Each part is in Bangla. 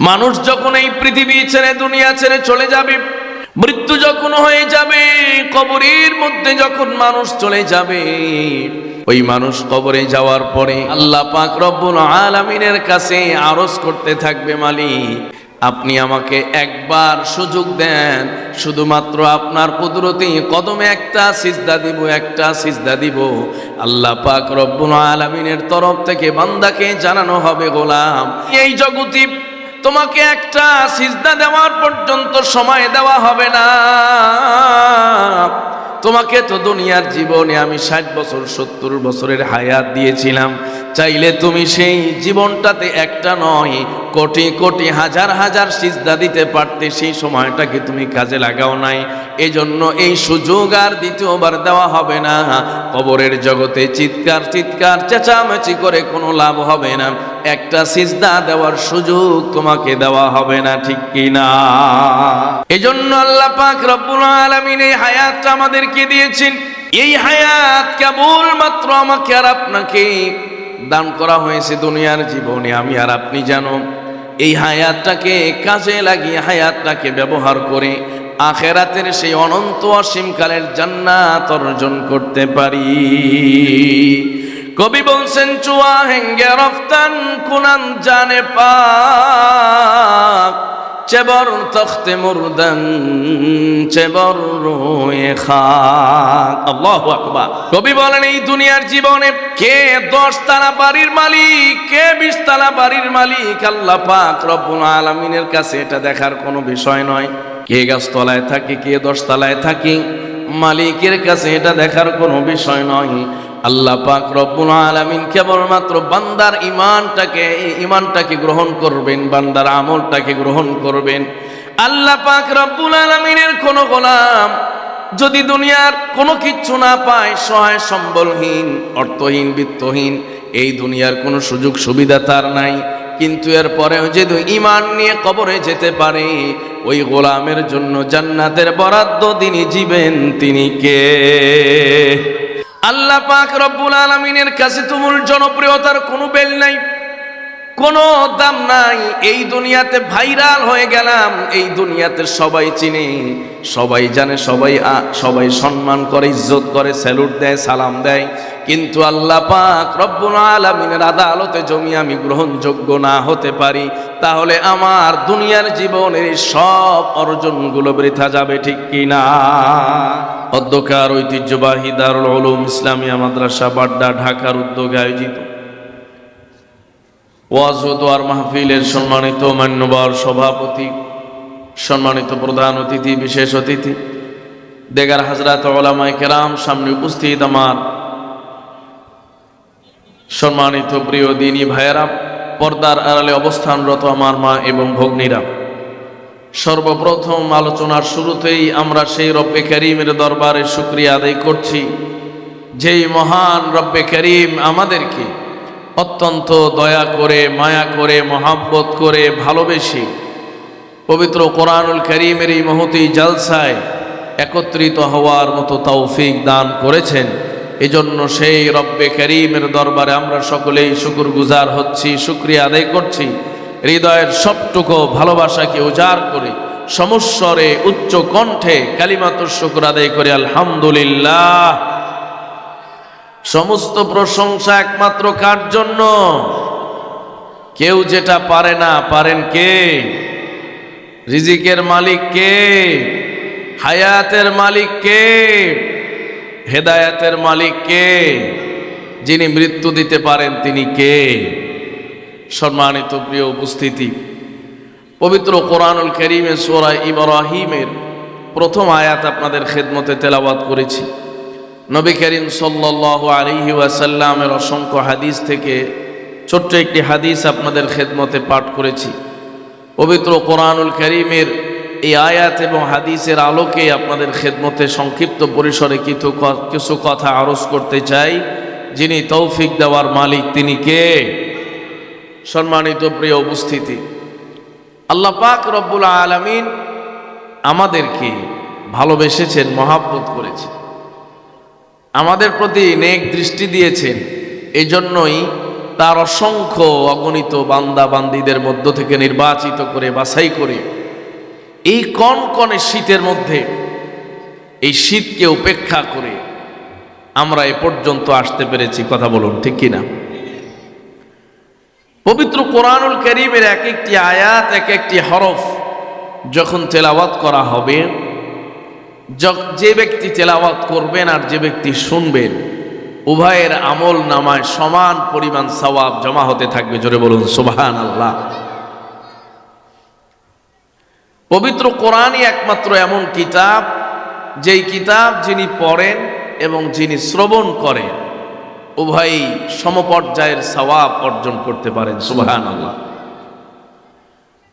মানুষ যখন এই পৃথিবী ছেড়ে দুনিয়া ছেড়ে চলে যাবে, মৃত্যু যখন হয়ে যাবে, কবরের মধ্যে যখন মানুষ চলে যাবে, ওই মানুষ কবরে যাওয়ার পরে আল্লাহ পাক রব্বুল আলামিনের কাছে আরজ করতে থাকবে, মালিক আপনি আমাকে একবার সুযোগ দেন, শুধুমাত্র আপনার কুদরতি কদমে একটা সিজদা দিব, একটা সিজদা দিব। আল্লাহ পাক রব্বুল আলামিনের তরফ থেকে বান্দাকে জানানো হবে, গোলাম এই জগতে তোমাকে একটা সিজদা দেওয়ার পর্যন্ত সময় দেওয়া হবে না। তোমাকে তো দুনিয়ার জীবনে আমি 60 বছর 70 বছরের হায়াত দিয়েছিলাম, চাইলে তুমি সেই জীবনটাতে একটা নয় কোটি কোটি হাজার হাজার সিজদা দিতে পারতে, সেই সময়টাকে তুমি কাজে লাগাও নাই। এজন্য এই সুযোগ আর দ্বিতীয়বার দেওয়া হবে না। কবরের জগতে চিৎকার চিৎকার চেঁচামেচি করে কোনো লাভ হবে না, একটা সিজদা দেওয়ার সুযোগ তোমাকে দেওয়া হবে না, ঠিক কি না? এজন্য আল্লাহ পাক রব্বুল আলামিন এই হায়াতটা আমাদেরকে দিয়েছেন। এই হায়াত কেবলমাত্র আমাকে আর আপনাকে দান করা হয়েছে দুনিয়ার জীবনে। আমি আর আপনি যেন এই হায়াতটাকে কাজে লাগিয়ে, হায়াতটাকে ব্যবহার করে আখেরাতের সেই অনন্ত অসীমকালের জান্নাত অর্জন করতে পারি। কবি বলছেন, চুয়া হেঙ্গে রফতান কুনান জানে পাক, চেবর তখতে মুরদান চেবর রোয়ে খাক। আল্লাহু আকবার। কবি বলেন, এই দুনিয়ার জীবনে কে 10 তলা বাড়ির মালিক, কে 20 তলা বাড়ির মালিক, আল্লাহ পাক রব্বুল আলামিনের কাছে এটা দেখার কোনো বিষয় নয়। কে গাছতলায় থাকে, কে 10 তলায় থাকে, মালিকের কাছে এটা দেখার কোনো বিষয় নয়। আল্লাহ পাক রব্বুল আলামিন কেবলমাত্র বান্দার ইমানটাকে গ্রহণ করবেন, বান্দার আমলটাকে গ্রহণ করবেন। আল্লাহ পাক রব্বুল আলামিনের কোন গোলাম যদি দুনিয়ার কোনো কিচ্ছু না পায়, সহায় সম্বলহীন, অর্থহীন, বিত্তহীন, এই দুনিয়ার কোনো সুযোগ সুবিধা তার নাই, কিন্তু এরপরেও যদি ঈমান নিয়ে কবরে যেতে পারে, ওই গোলামের জন্য জান্নাতের বরাদ্দ তিনি জীবেন, তিনি কে? আল্লাহ পাক রব্বুল আলামিনের কাছে তুমুল জনপ্রিয়তার কোনো বেল নাই, কোনো দাম নাই। এই দুনিয়াতে ভাইরাল হয়ে গেলাম, এই দুনিয়াতে সবাই চিনে, সবাই জানে, সবাই সম্মান করে, ইজ্জত করে, স্যালুট দেয়, সালাম দেয়। কিন্তু আল্লাহ পাক রব্বুল আলামিনের আদালতে জমি আমি গ্রহণযোগ্য না হতে পারি, তাহলে আমার দুনিয়ার জীবনের সব অর্জনগুলো বৃথা যাবে, ঠিক কি না? অধ্যকার ঐতিহ্যবাহী দারুল উলুম ইসলামিয়া মাদ্রাসা বাড্ডা, ঢাকার উদ্যোগে আয়োজিত ওয়াজ ও দোয়ার মাহফিলের সম্মানিত মান্যবর সভাপতি, সম্মানিত প্রধান অতিথি, বিশেষ অতিথি, দেগার হাজরাত উলামায়ে কেরাম, সামনে উপস্থিত আমার সম্মানিত প্রিয় দিনী ভাইয়েরা, পর্দার আড়ালে অবস্থানরত আমার মা এবং ভগ্নীরা, সর্বপ্রথম আলোচনার শুরুতেই আমরা সেই রব্বে করিমের দরবারে শুকরিয়া আদায় করছি, যেই মহান রব্বে করিম আমাদেরকে অত্যন্ত দয়া করে, মায়া করে, মহাব্বত করে, ভালোবেসে পবিত্র কোরআনুল কারীমের এই মহতী জালসায় একত্রিত হওয়ার মতো তৌফিক দান করেছেন। এজন্য সেই রব্বে করিমের দরবারে আমরা সকলেই শুকরগুজার হচ্ছি, শুকরিয়া আদায় করছি। হৃদয়ের সবটুকু ভালোবাসাকে উজাড় করে সমস্বরে উচ্চ কণ্ঠে কালিমাতুশ শুকর আদায় করে আলহামদুলিল্লাহ। সমস্ত প্রশংসা একমাত্র কার জন্য? কেউ যেটা পারে না, পারেন কে? রিজিকের মালিক কে? হায়াতের মালিক কে? হেদায়াতের মালিক কে? যিনি মৃত্যু দিতে পারেন তিনি কে? সম্মানিত প্রিয় উপস্থিতি, পবিত্র কোরআনুল কারীমে সূরা ইব্রাহিমের প্রথম আয়াত আপনাদের খেদমতে তেলাওয়াত করেছি। নবী করিম সাল্লাল্লাহু আলাইহি ওয়াসাল্লামের অসংখ্য হাদিস থেকে ছোট্ট একটি হাদিস আপনাদের খেদমতে পাঠ করেছি। পবিত্র কোরআনুল কারীমের এই আয়াত এবং হাদিসের আলোকে আপনাদের খেদমতে সংক্ষিপ্ত পরিসরে কিছু কথা আরজ করতে চাই। যিনি তৌফিক দেওয়ার মালিক তিনি কে? সম্মানিত প্রিয় উপস্থিতি, আল্লাহ পাক রব্বুল আলামিন আমাদেরকে ভালোবেসেছেন, মহাব্বত করেছেন, আমাদের প্রতি নেক দৃষ্টি দিয়েছেন। এই জন্যই তার অসংখ্য অগণিত বান্দা বান্দীদের মধ্য থেকে নির্বাচিত করে বাছাই করে এই কনকনে শীতের মধ্যে এই শীতকে উপেক্ষা করে আমরা এ পর্যন্ত আসতে পেরেছি। কথা বলুন ঠিক কিনা? পবিত্র কোরআনুল কারীমের এক একটি আয়াত, এক একটি হরফ যখন তেলাওয়াত করা হবে, যে ব্যক্তি তেলাওয়াত করবেন আর যে ব্যক্তি শুনবেন, উভয়ের আমল নামায় সমান পরিমাণ সওয়াব জমা হতে থাকবে। জোরে বলুন সুবহানাল্লাহ। পবিত্র কোরআনই একমাত্র এমন কিতাব, যেই কিতাব যিনি পড়েন এবং যিনি শ্রবণ করেন উভয়ই সমপর্যায়ের সওয়াব অর্জন করতে পারেন। সুবহানাল্লাহ।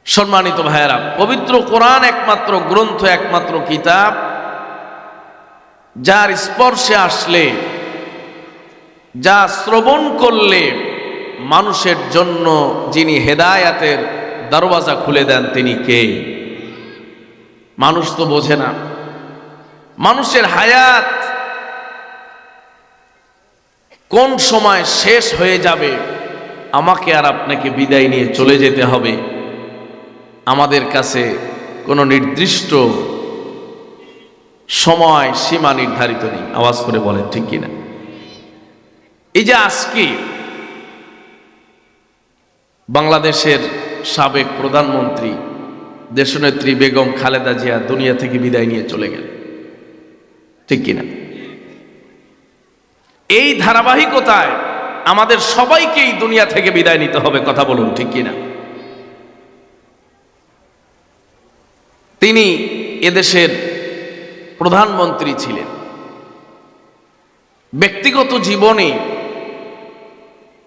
সম্মানিত ভাইয়েরা, পবিত্র কোরআন একমাত্র গ্রন্থ, একমাত্র কিতাব যার স্পর্শে আসলে, যা শ্রবণ করলে মানুষের জন্য যিনি হেদায়াতের দরওয়াজা খুলে দেন তিনি কে? মানুষ তো বোঝে না। মানুষের হায়াত কোন সময় শেষ হয়ে যাবে, আমাকে আর আপনাকে বিদায় নিয়ে চলে যেতে হবে, আমাদের কাছে কোনো নির্দিষ্ট সময় সীমা নির্ধারিত নেই। আওয়াজ করে বলেন ঠিক কিনা? এই যে আজকে বাংলাদেশের সাবেক প্রধানমন্ত্রী দেশনেত্রী বেগম খালেদা জিয়া দুনিয়া থেকে বিদায় নিয়ে চলে গেল, ঠিক কিনা? এই ধারাবাহিকতায় আমাদের সবাইকেই দুনিয়া থেকে বিদায় নিতে হবে। কথা বলুন ঠিক কিনা? তিনি এদেশের প্রধানমন্ত্রী ছিলেন। ব্যক্তিগত জীবনে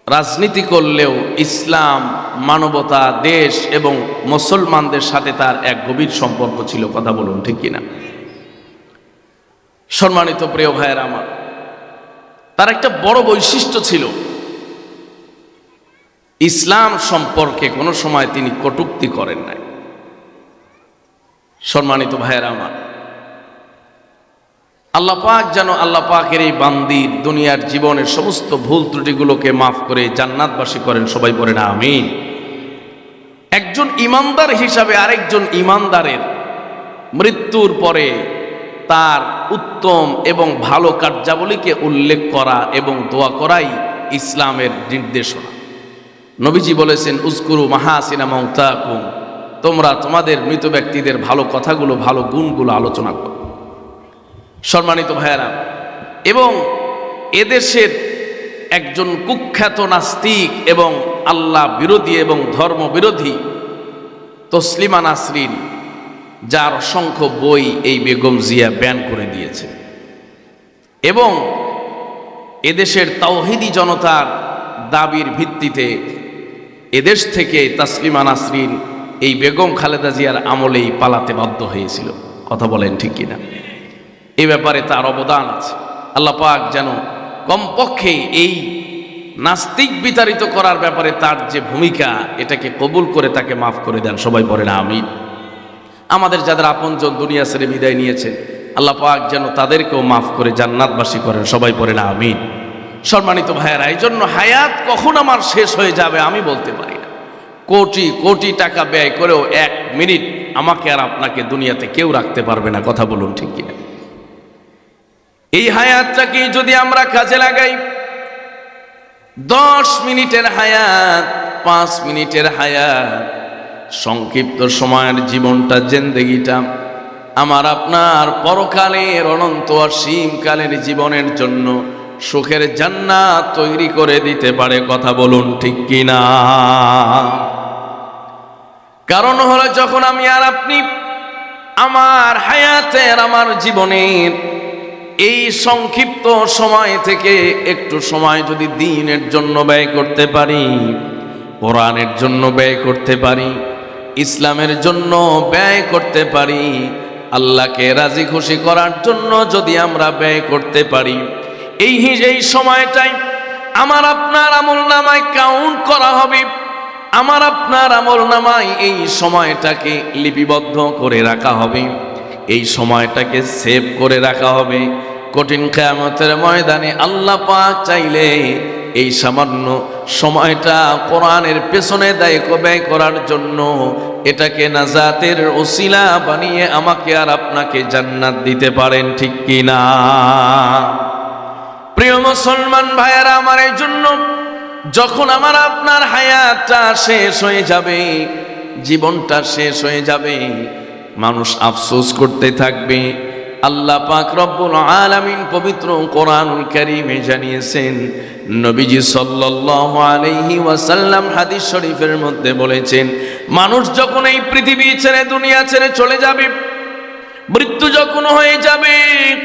রাজনীতি করলেও ইসলাম, মানবতা, দেশ এবং মুসলমানদের সাথে তার এক গভীর সম্পর্ক ছিল। কথা বলুন ঠিক কিনা? সম্মানিত প্রিয় ভাইয়ের আমার, তার একটা বড় বৈশিষ্ট্য ছিল, ইসলাম সম্পর্কে কোনো সময় তিনি কটূক্তি করেন নাই। সম্মানিত ভাইয়ের আমার, আল্লাহ পাক যেন আল্লাহ পাকের এই বান্দির দুনিয়ার জীবনের সমস্ত ভুল ত্রুটিগুলোকে মাফ করে জান্নাতবাসী করেন। সবাই বলেন আমিন। একজন ইমানদার হিসাবে আরেকজন ইমানদারের মৃত্যুর পরে তার উত্তম এবং ভালো কার্যাবলীকে উল্লেখ করা এবং দোয়া করাই ইসলামের নির্দেশনা। নবীজি বলেছেন, উযকুরু মাহাসিনা মাউতাকুম, তোমরা তোমাদের মৃত ব্যক্তিদের ভালো কথাগুলো, ভালো গুণগুলো আলোচনা করো। সম্মানিত ভাইয়েরা, এবং এদেশের একজন কুখ্যাত নাস্তিক এবং আল্লাহ বিরোধী এবং ধর্ম বিরোধী তসলিমা নাসরিন, যার অসংখ্য বই এই বেগম জিয়া ব্যান করে দিয়েছে, এবং এদেশের তাওহীদি জনতার দাবির ভিত্তিতে এদেশ থেকে তসলিমা নাসরিন এই বেগম খালেদা জিয়ার আমলেই পালাতে বাধ্য হয়েছিল। কথা বলেন ঠিক কিনা? এই ব্যাপারে তার অবদান আছে। আল্লাহ পাক যেন কমপক্ষে এই নাস্তিক বিতাড়িত করার ব্যাপারে তার যে ভূমিকা, এটাকে কবুল করে তাকে মাফ করে দেন। সবাই বলেন আমিন। আমাদের যাদের আপনজন দুনিয়া ছেড়ে বিদায় নিয়েছেন, আল্লাহ পাক যেন তাদেরকেও মাফ করে জান্নাতবাসী করেন। সবাই বলেন আমিন। সম্মানিত ভাইয়েরা, এই জন্য হায়াত কখন আমার শেষ হয়ে যাবে আমি বলতে পারি না। কোটি কোটি টাকা ব্যয় করেও 1 মিনিট আমাকে আর আপনাকে দুনিয়াতে কেউ রাখতে পারবে না। কথা বলুন ঠিক কিনা? এই হায়াতটাকে যদি আমরা কাজে লাগাই, 10 মিনিটের হায়াত, 5 মিনিটের হায়াত, সংক্ষিপ্ত সময়ের জীবনটা, জিন্দেগিটা আমার আপনার পরকালের অনন্ত অসীমকালের জীবনের জন্য সুখের জান্নাত তৈরি করে দিতে পারে। কথা বলুন ঠিক কিনা? কারণ হলো, যখন আমি আর আপনি আমার হায়াতের, আমার জীবনের এই সংক্ষিপ্ত সময় থেকে একটু সময় যদি দ্বীনের জন্য ব্যয় করতে পারি, কোরআনের জন্য ব্যয় করতে পারি, ইসলামের জন্য ব্যয় করতে পারি, আল্লাহকে রাজি খুশি করার জন্য যদি আমরা ব্যয় করতে পারি, এই সময়টাই আমার আপনার আমলনামায় কাউন্ট করা হবে। আমার আপনার আমলনামায় এই সময়টাকে লিপিবদ্ধ করে রাখা হবে, এই সময়টাকে সেভ করে রাখা হবে। কঠিন কিয়ামতের ময়দানে আল্লাহ পাক চাইলে এই সামান্য সময়টা কোরআনের পেছনে ব্যয় করার জন্য এটাকে নাজাতের ওসিলা বানিয়ে আমাকে আর আপনাকে জান্নাত দিতে পারেন, ঠিক কি না? প্রিয় মুসলমান ভাইয়েরা আমার, এই জন্য যখন আমার আপনার হায়াতটা শেষ হয়ে যাবে, জীবনটা শেষ হয়ে যাবে, মানুষ আফসোস করতে থাকবে। আল্লাহ পাক রব্বুল আলামিন পবিত্র কোরআনুল কারীমে জানিয়েছেন, নবীজি সাল্লাল্লাহু আলাইহি ওয়াসাল্লাম হাদিস শরীফের মধ্যে বলেছেন, মানুষ যখন এই পৃথিবী ছেড়ে দুনিয়া ছেড়ে চলে যাবে, মৃত্যু যখন হয়ে যাবে,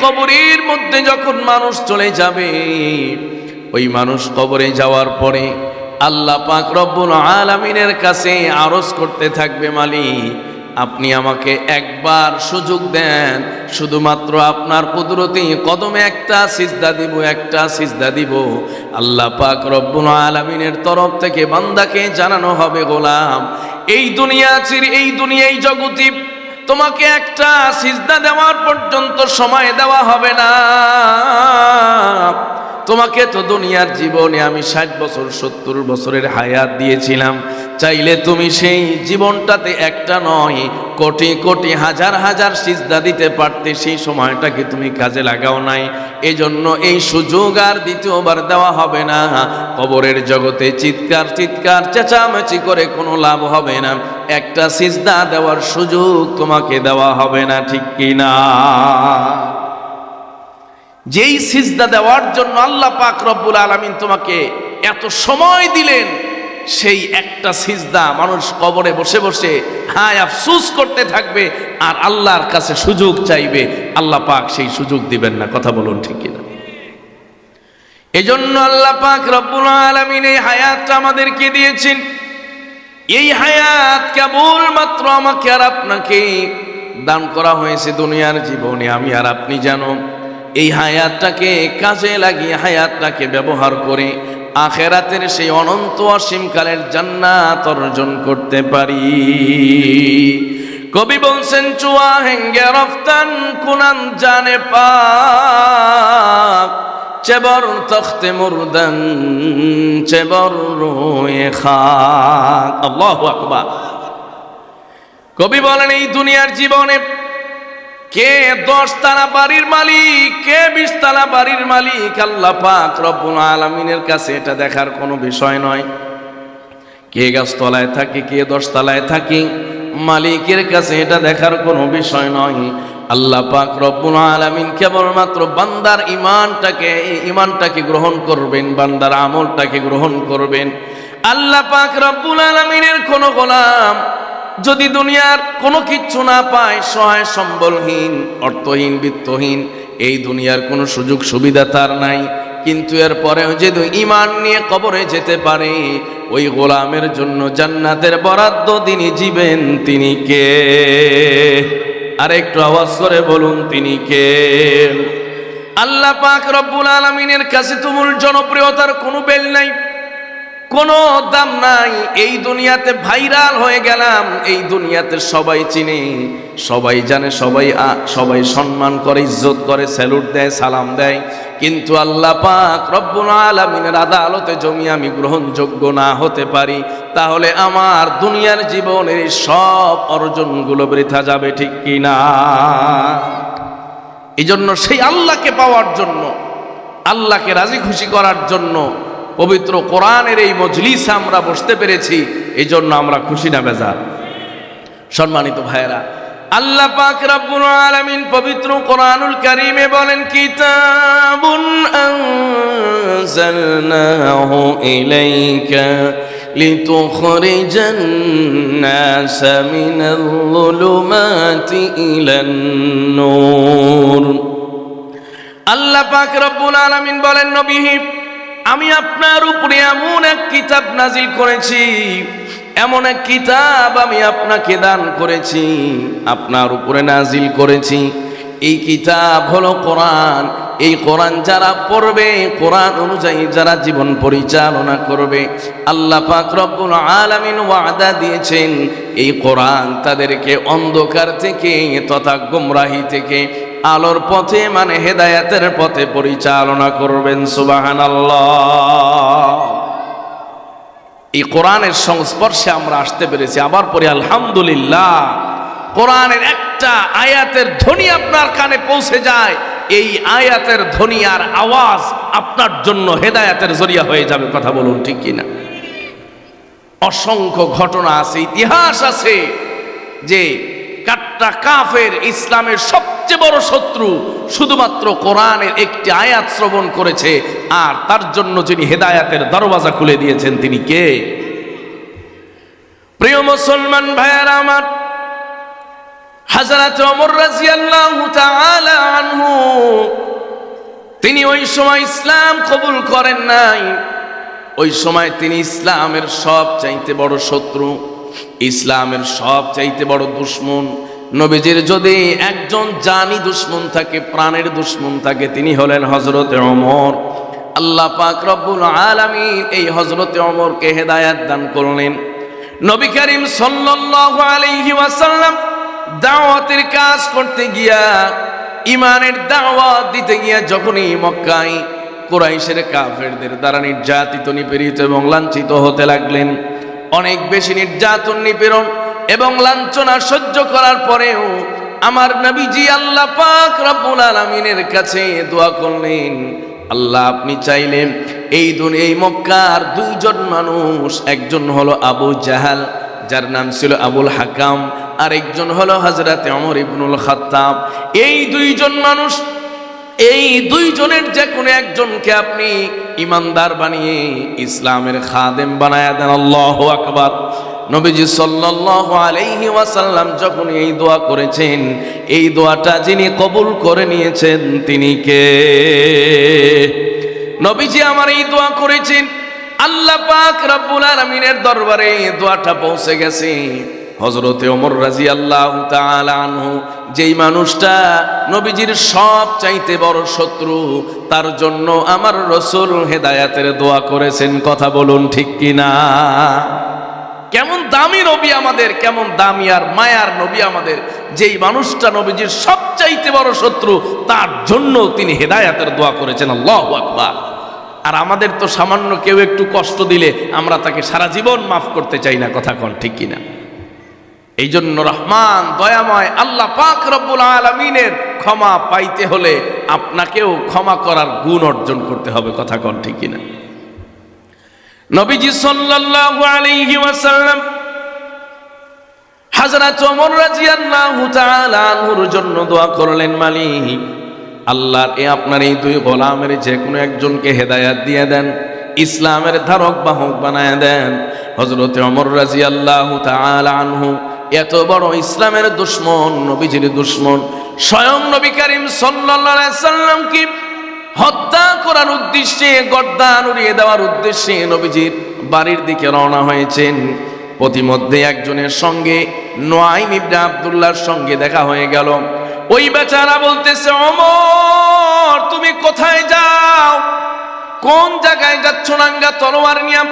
কবরের মধ্যে যখন মানুষ চলে যাবে, ওই মানুষ কবরে যাওয়ার পরে আল্লাহ পাক রব্বুল আলামিনের কাছে আরজ করতে থাকবে, মালিক আপনি আমাকে একবার সুযোগ দেন, শুধুমাত্র আপনার কুদরতি কদমে একটা সিজদা দিব। আল্লাহ পাক রব্বুল আলামিনের তরফ থেকে বান্দাকে জানানো হবে, গোলাম এই দুনিয়ায় জগতে তোমাকে একটা সিজদা দেওয়ার পর্যন্ত সময় দেওয়া হবে না। তোমাকে তো দুনিয়ার জীবনে আমি 60 বছর 70 বছরের হায়াত দিয়েছিলাম, চাইলে তুমি সেই জীবনটাতে একটা নয় কোটি কোটি হাজার হাজার সিজদা দিতে পারতে, সেই সময়টাকে তুমি কাজে লাগাও নাই। এজন্য এই সুযোগ আর দ্বিতীয়বার দেওয়া হবে না। কবরের জগতে চিৎকার চেঁচামেচি করে কোনো লাভ হবে না, একটা সিজদা দেওয়ার সুযোগ তোমাকে দেওয়া হবে না, ঠিক কি না? যেই সিজদা দেওয়ার জন্য আল্লাহ পাক রব্বুল আলামিন তোমাকে এত সময় দিলেন, সেই একটা সিজদা মানুষ কবরে বসে বসে হায় আফসোস করতে থাকবে আর আল্লাহর কাছে সুযোগ চাইবে, আল্লাহ পাক সেই সুযোগ দিবেন না। কথা বলুন, ঠিক কিনা? এজন্য আল্লাহ পাক রব্বুল আলামিন এই হায়াতটা আমাদেরকে দিয়েছেন। এই হায়াত কেবলমাত্র আমাকে আর আপনাকে দান করা হয়েছে দুনিয়ার জীবনে। আমি আর আপনি জানো এই হায়াতটাকে কাজে লাগিয়ে, হায়াতটাকে ব্যবহার করে আখেরাতের সেই অনন্ত অসীমকালের জান্নাত অর্জন করতে পারি। কবি বলছেন, চুয়া হেঙ্গে রফতান কুনান জানে পাক, চেবর তখতে মুরদান চেবর রোয়ে খাক। আল্লাহু আকবার। কবি বলেন, এই দুনিয়ার জীবনে কে 10 তলা বাড়ির মালিক, কে 20 তলা বাড়ির মালিক, আল্লাহ পাক রব্বুল আলামিনের কাছে এটা দেখার কোনো বিষয় নয়। কে গাছতলায় থাকে, কে 10 তলায় থাকে, মালিকের কাছে এটা দেখার কোনো বিষয় নয়। আল্লাহ পাক রব্বুল আলামিন কেবলমাত্র বান্দার ইমানটাকে গ্রহণ করবেন, বান্দার আমলটাকে গ্রহণ করবেন। আল্লাহ পাক রব্বুল আলামিনের কোনো গোলাম যদি দুনিয়ার কোনো কিচ্ছু না পায়, সহায় সম্বলহীন, অর্থহীন, বিত্তহীন, এই দুনিয়ার কোনো সুযোগ সুবিধা তার নাই, কিন্তু এরপরেও যদি ঈমান নিয়ে কবরে যেতে পারে, ওই গোলামের জন্য জান্নাতের বরাদ্দ তিনি দিবেন। তিনি কে? আর একটু আওয়াজ করে বলুন, তিনি কে? আল্লাহ পাক রব্বুল আলামিনের কাছে তুমুল জনপ্রিয়তার কোনো বেল নাই, কোনো দাম নাই। এই দুনিয়াতে ভাইরাল হয়ে গেলাম, এই দুনিয়াতে সবাই চিনে, সবাই জানে, সবাই সম্মান করে, ইজ্জত করে, স্যালুট দেয়, সালাম দেয়। কিন্তু আল্লাহ পাক রব্বুল আলামিনের আদালতে জমি আমি গ্রহণযোগ্য না হতে পারি, তাহলে আমার দুনিয়ার জীবনের সব অর্জনগুলো বৃথা যাবে, ঠিক কি না? এই জন্য সেই আল্লাহকে পাওয়ার জন্য, আল্লাহকে রাজি খুশি করার জন্য পবিত্র কোরআনের এই মজলিসে আমরা বসতে পেরেছি, এই জন্য আমরা খুশি না বেজার? সম্মানিত ভাইয়েরা, আল্লাহ পাক রব্বুল আলামিন পবিত্র কোরআনুল কারীমে বলেন, কিতাবুন আনজালনাহু ইলাইকা লিতুখরিজান নাস মিনাল যুলুমাতি ইলান নূর। আল্লাহ পাক রব্বুল আলামিন বলেন, নবী আমি আপনার উপরে এমন এক কিতাব নাজিল করেছি, এমন এক কিতাব আমি আপনাকে দান করেছি, আপনার উপরে নাজিল করেছি। এই কিতাব হলো কোরআন। এই কোরআন যারা পড়বে, কোরআন অনুযায়ী যারা জীবন পরিচালনা করবে, আল্লাহ পাক রব্বুল আলামিন ওয়াদা দিয়েছেন এই কোরআন তাদেরকে অন্ধকার থেকে তথা গোমরাহি থেকে আলোর পথে মানে হেদায়েতের পথে পরিচালনা করবেন। সুবহানাল্লাহ। এই কোরআনের সংস্পর্শে আমরা আসতে পেরেছি। আবার পড়ি আলহামদুলিল্লাহ। কোরআনের একটা আয়াতের ধ্বনি আপনার কানে পৌঁছে যায়, এই আয়াতের ধ্বনি আর আওয়াজ আপনার জন্য হেদায়েতের জরিয়া হয়ে যাবে। কথা বলুন ঠিক কিনা? অসংখ্য ঘটনা আছে, ইতিহাস আছে যে কাট্টা কাফের ইসলামের সবচেয়ে বড় শত্রু শুধুমাত্র কোরআনের একটি আয়াত শ্রবণ করেছে, আর তার জন্য যিনি হেদায়েতের দরওয়াজা খুলে দিয়েছেন তিনি কে? প্রিয় মুসলমান ভাইয়েরা আমার, হযরত ওমর রাদিয়াল্লাহু তাআলা আনহু তিনি ওই সময় ইসলাম কবুল করেন নাই। ওই সময় তিনি ইসলামের সবচাইতে বড় শত্রু, ইসলামের সবচাইতে বড় দুশমন। নবীজির যদি একজন জানি দুশমন থাকে, প্রাণের দুশমন থাকে, তিনি হলেন হযরত ওমর। আল্লাহ পাক রব্বুল আলামিন এই হযরত ওমরকে হেদায়েত দান করলেন। নবী করিম সাল্লাল্লাহু আলাইহি ওয়াসাল্লাম দাওয়াতের কাজ করতে গিয়া, ইমানের দাওয়াত দিতে গিয়া যখনই মক্কায় কুরাইশের কাফেরদের দ্বারা নির্যাতিত, নিপীড়িত এবং লাঞ্ছিত হতে লাগলেন, অনেক বেশি নির্যাতন, নিপীড়ন এবং লাঞ্ছনা সহ্য করার পরেও আমার নবীজি আল্লাহ পাক রব্বুল আলামিনের কাছে দোয়া করলেন, আল্লাহ আপনি চাইলেন এই মক্কার দুইজন মানুষ, একজন হলো আবু জাহাল যার নাম ছিল আবুল হাকাম, আর একজন হলো হযরত ওমর ইবনুল খাত্তাব। এই দুইজন মানুষ, এই দুইজনের যে কোনো একজনকে আপনি ইমানদার বানিয়ে ইসলামের খাদেম বানায়া দেন। আল্লাহু আকবার। নবীজি সাল্লাল্লাহু আলাইহি ওয়াসাল্লাম যখন এই দোয়া করেছেন, এই দোয়াটা যিনি কবুল করে নিয়েছেন তিনি কে? নবীজি আমার এই দোয়া করেছেন, আল্লাহ পাক রব্বুল আলামিনের দরবারে দোয়াটা পৌঁছে গেছে। হযরতে ওমর রাদিয়াল্লাহু তাআলা আনহু, যেই মানুষটা নবীজির সব চাইতে বড় শত্রু, তার জন্য আমার রাসূল হেদায়েতের দোয়া করেছেন। কথা বলুন ঠিক কিনা? কেমন দামি নবী আমাদের, কেমন দামি আর মায়ার নবী আমাদের, যেই মানুষটা নবীজির সব চাইতে বড় শত্রু, তার জন্য তিনি হেদায়েতের দোয়া করেছেন। আল্লাহু আকবার। আর আমাদের তো সামান্য কেউ একটু কষ্ট দিলে আমরা তাকে সারা জীবন মাফ করতে চাই না। কথা কোন ঠিক কিনা? এই জন্য রহমান দয়াময় আল্লাহ পাক রব্বুল আলামিনের ক্ষমা পাইতে হলে আপনাকেও ক্ষমা করার গুণ অর্জন করতে হবে। কথা কোন ঠিক কিনা? নবীজি সাল্লাল্লাহু আলাইহি ওয়াসাল্লাম হযরত ওমর রাদিয়াল্লাহু তাআলা আনহুর জন্য দোয়া করলেন, মালিক আল্লাহর আপনার এই দুই গোলামের যে কোনো একজনকে হেদায়েত দিয়ে দেন, ইসলামের ধারক বাহক বানায় দেন। হযরত ওমর রাদিয়াল্লাহু তাআলা আনহু এত বড় ইসলামের দুশমন, নবীজির দুশমন, স্বয়ং নবী করিম সাল্লাল্লাহু আলাইহি সাল্লামকে হত্যা করার উদ্দেশ্যে, গর্দান উড়িয়ে দেওয়ার উদ্দেশ্যে নবীজির বাড়ির দিকে রওনা হয়েছেন। প্রতিমধ্যে একজনের সঙ্গে, নুআইম ইবনে আব্দুল্লাহর সঙ্গে দেখা হয়ে গেল। ওই বেচারা বলতেছে, ওমর তুমি কোথায় যাও? কোন জায়গায় যাচ্ছ নাঙ্গা তলোয়ার নিয়ে?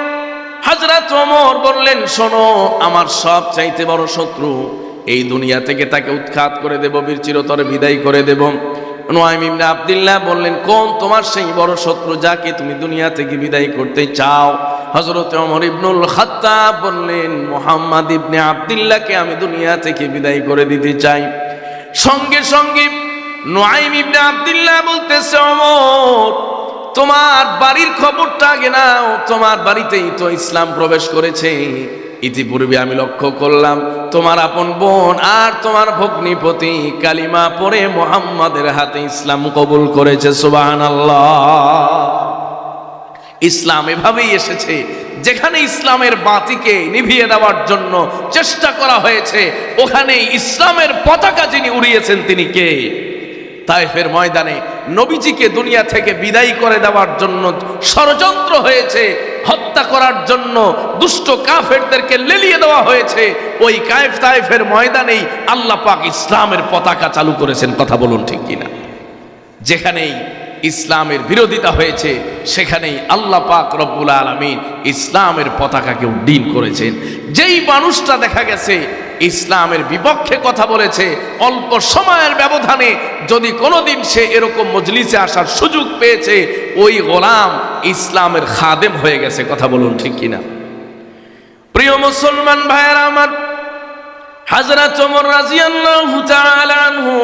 হযরত ওমর বললেন, শোনো, আমার সব চাইতে বড় শত্রু, এই দুনিয়া থেকে তাকে উৎখাত করে দেব, চিরতরে বিদায় করে দেব। নুআইম ইবনে আব্দুল্লাহ বললেন, কোন তোমার সেই বড় শত্রু যাকে তুমি দুনিয়া থেকে বিদায় করতে চাও? হযরত ওমর ইবনুল খাত্তাব বললেন, মুহাম্মদ ইবনে আব্দুল্লাহকে আমি দুনিয়া থেকে বিদায় করে দিতে চাই। সঙ্গে সঙ্গে নুআইম ইবনে আব্দুল্লাহ বলতেছে, ওমর তোমার বাড়ির খবরটা আগে নাও, তোমার বাড়িতেই তো ইসলাম প্রবেশ করেছে। ইতিপূর্বে আমি লক্ষ্য করলাম তোমার আপন বোন আর তোমার ভগ্নিপতি কালিমা পড়ে মুহাম্মাদের হাতে ইসলাম কবুল করেছে। সুবহানাল্লাহ। ইসলাম এভাবেই এসেছে, যেখানে ইসলামের বাতিকে নিভিয়ে দেওয়ার জন্য চেষ্টা করা হয়েছে, ওখানে ইসলামের পতাকা যিনি উড়িয়েছেন তিনি কে? তায়েফের ময়দানে নবীজিকে দুনিয়া থেকে বিদায় করে দেওয়ার জন্য ষড়যন্ত্র হয়েছে, হত্যা করার জন্য দুষ্ট কাফেরদেরকে লেলিয়ে দেওয়া হয়েছে। ওই তায়েফের ময়দানেই আল্লাহ পাক ইসলামের পতাকা চালু করেছেন। কথা বলুন ঠিক কিনা? যেখানেই ইসলামের বিরোধিতা হয়েছে সেখানেই আল্লাহ পাক রব্বুল আলামিন ইসলামের পতাকাকে উড্ডীন করেছেন। যেই মানুষটা দেখা গেছে ইসলামের বিপক্ষে কথা বলেছে, অল্প সময়ের ব্যবধানে যদি কোনোদিন সে এরকম মজলিসে আসার সুযোগ পেয়েছে, ওই গোলাম ইসলামের খাদেম হয়ে গেছে। কথা বলুন ঠিক কিনা? প্রিয় মুসলমান ভাইয়েরা আমার, হযরত ওমর রাদিয়াল্লাহু তাআলা আনহু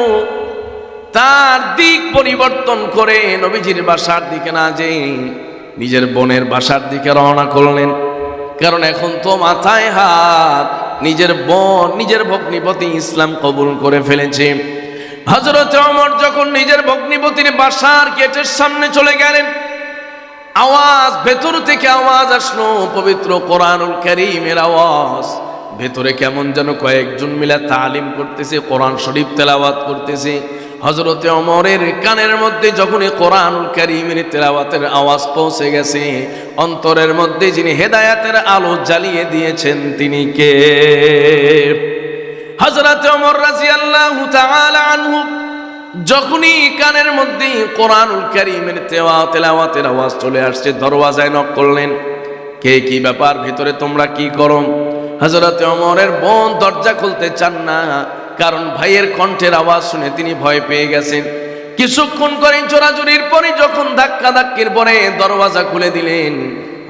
তার দিক পরিবর্তন করে নবীজির বাসার দিকে না যেয়ে নিজের বোনের বাসার দিকে রওনা করলেন। কারণ এখন তো মাথায় হাত, নিজের বোন, নিজের ভগ্নিপতি ইসলাম কবুল করে ফেলেছে। হযরত ওমর যখন নিজের ভগ্নিপতির বাসার গেটের সামনে চলে গেলেন, আওয়াজ, ভেতর থেকে আওয়াজ আসলো, পবিত্র কোরআনুল কারীমের আওয়াজ। ভেতরে কেমন যেন কয়েকজন মিলে তালিম করতেছে, কোরআন শরীফ তেলাওয়াত করতেছে। হযরতে ওমরের কানের মধ্যে যখনই কোরআনুল কারীমের তেলাওয়াতের আওয়াজ পৌঁছে গেছে, অন্তরের মধ্যে যিনি হেদায়েতের আলো জ্বালিয়ে দিয়েছেন তিনি কে? হযরতে ওমর রাদিয়াল্লাহু তাআলা আনহু যখনই কানের মধ্যে কোরআনুল কারীমের তেলাওয়াতের আওয়াজ চলে আসছে, দরওয়াজায় নক করলেন। কে, কি ব্যাপার, ভিতরে তোমরা কি করো? হযরতে ওমরের বোন দরজা খুলতে চান না, কারণ ভাইয়ের কণ্ঠের আওয়াজ শুনে তিনি ভয় পেয়ে গেছেন। কিছুক্ষণ করে জোরাজুরির পরে যখন ধাক্কাধাক্কির পরে দরওয়াজা খুলে দিলেন,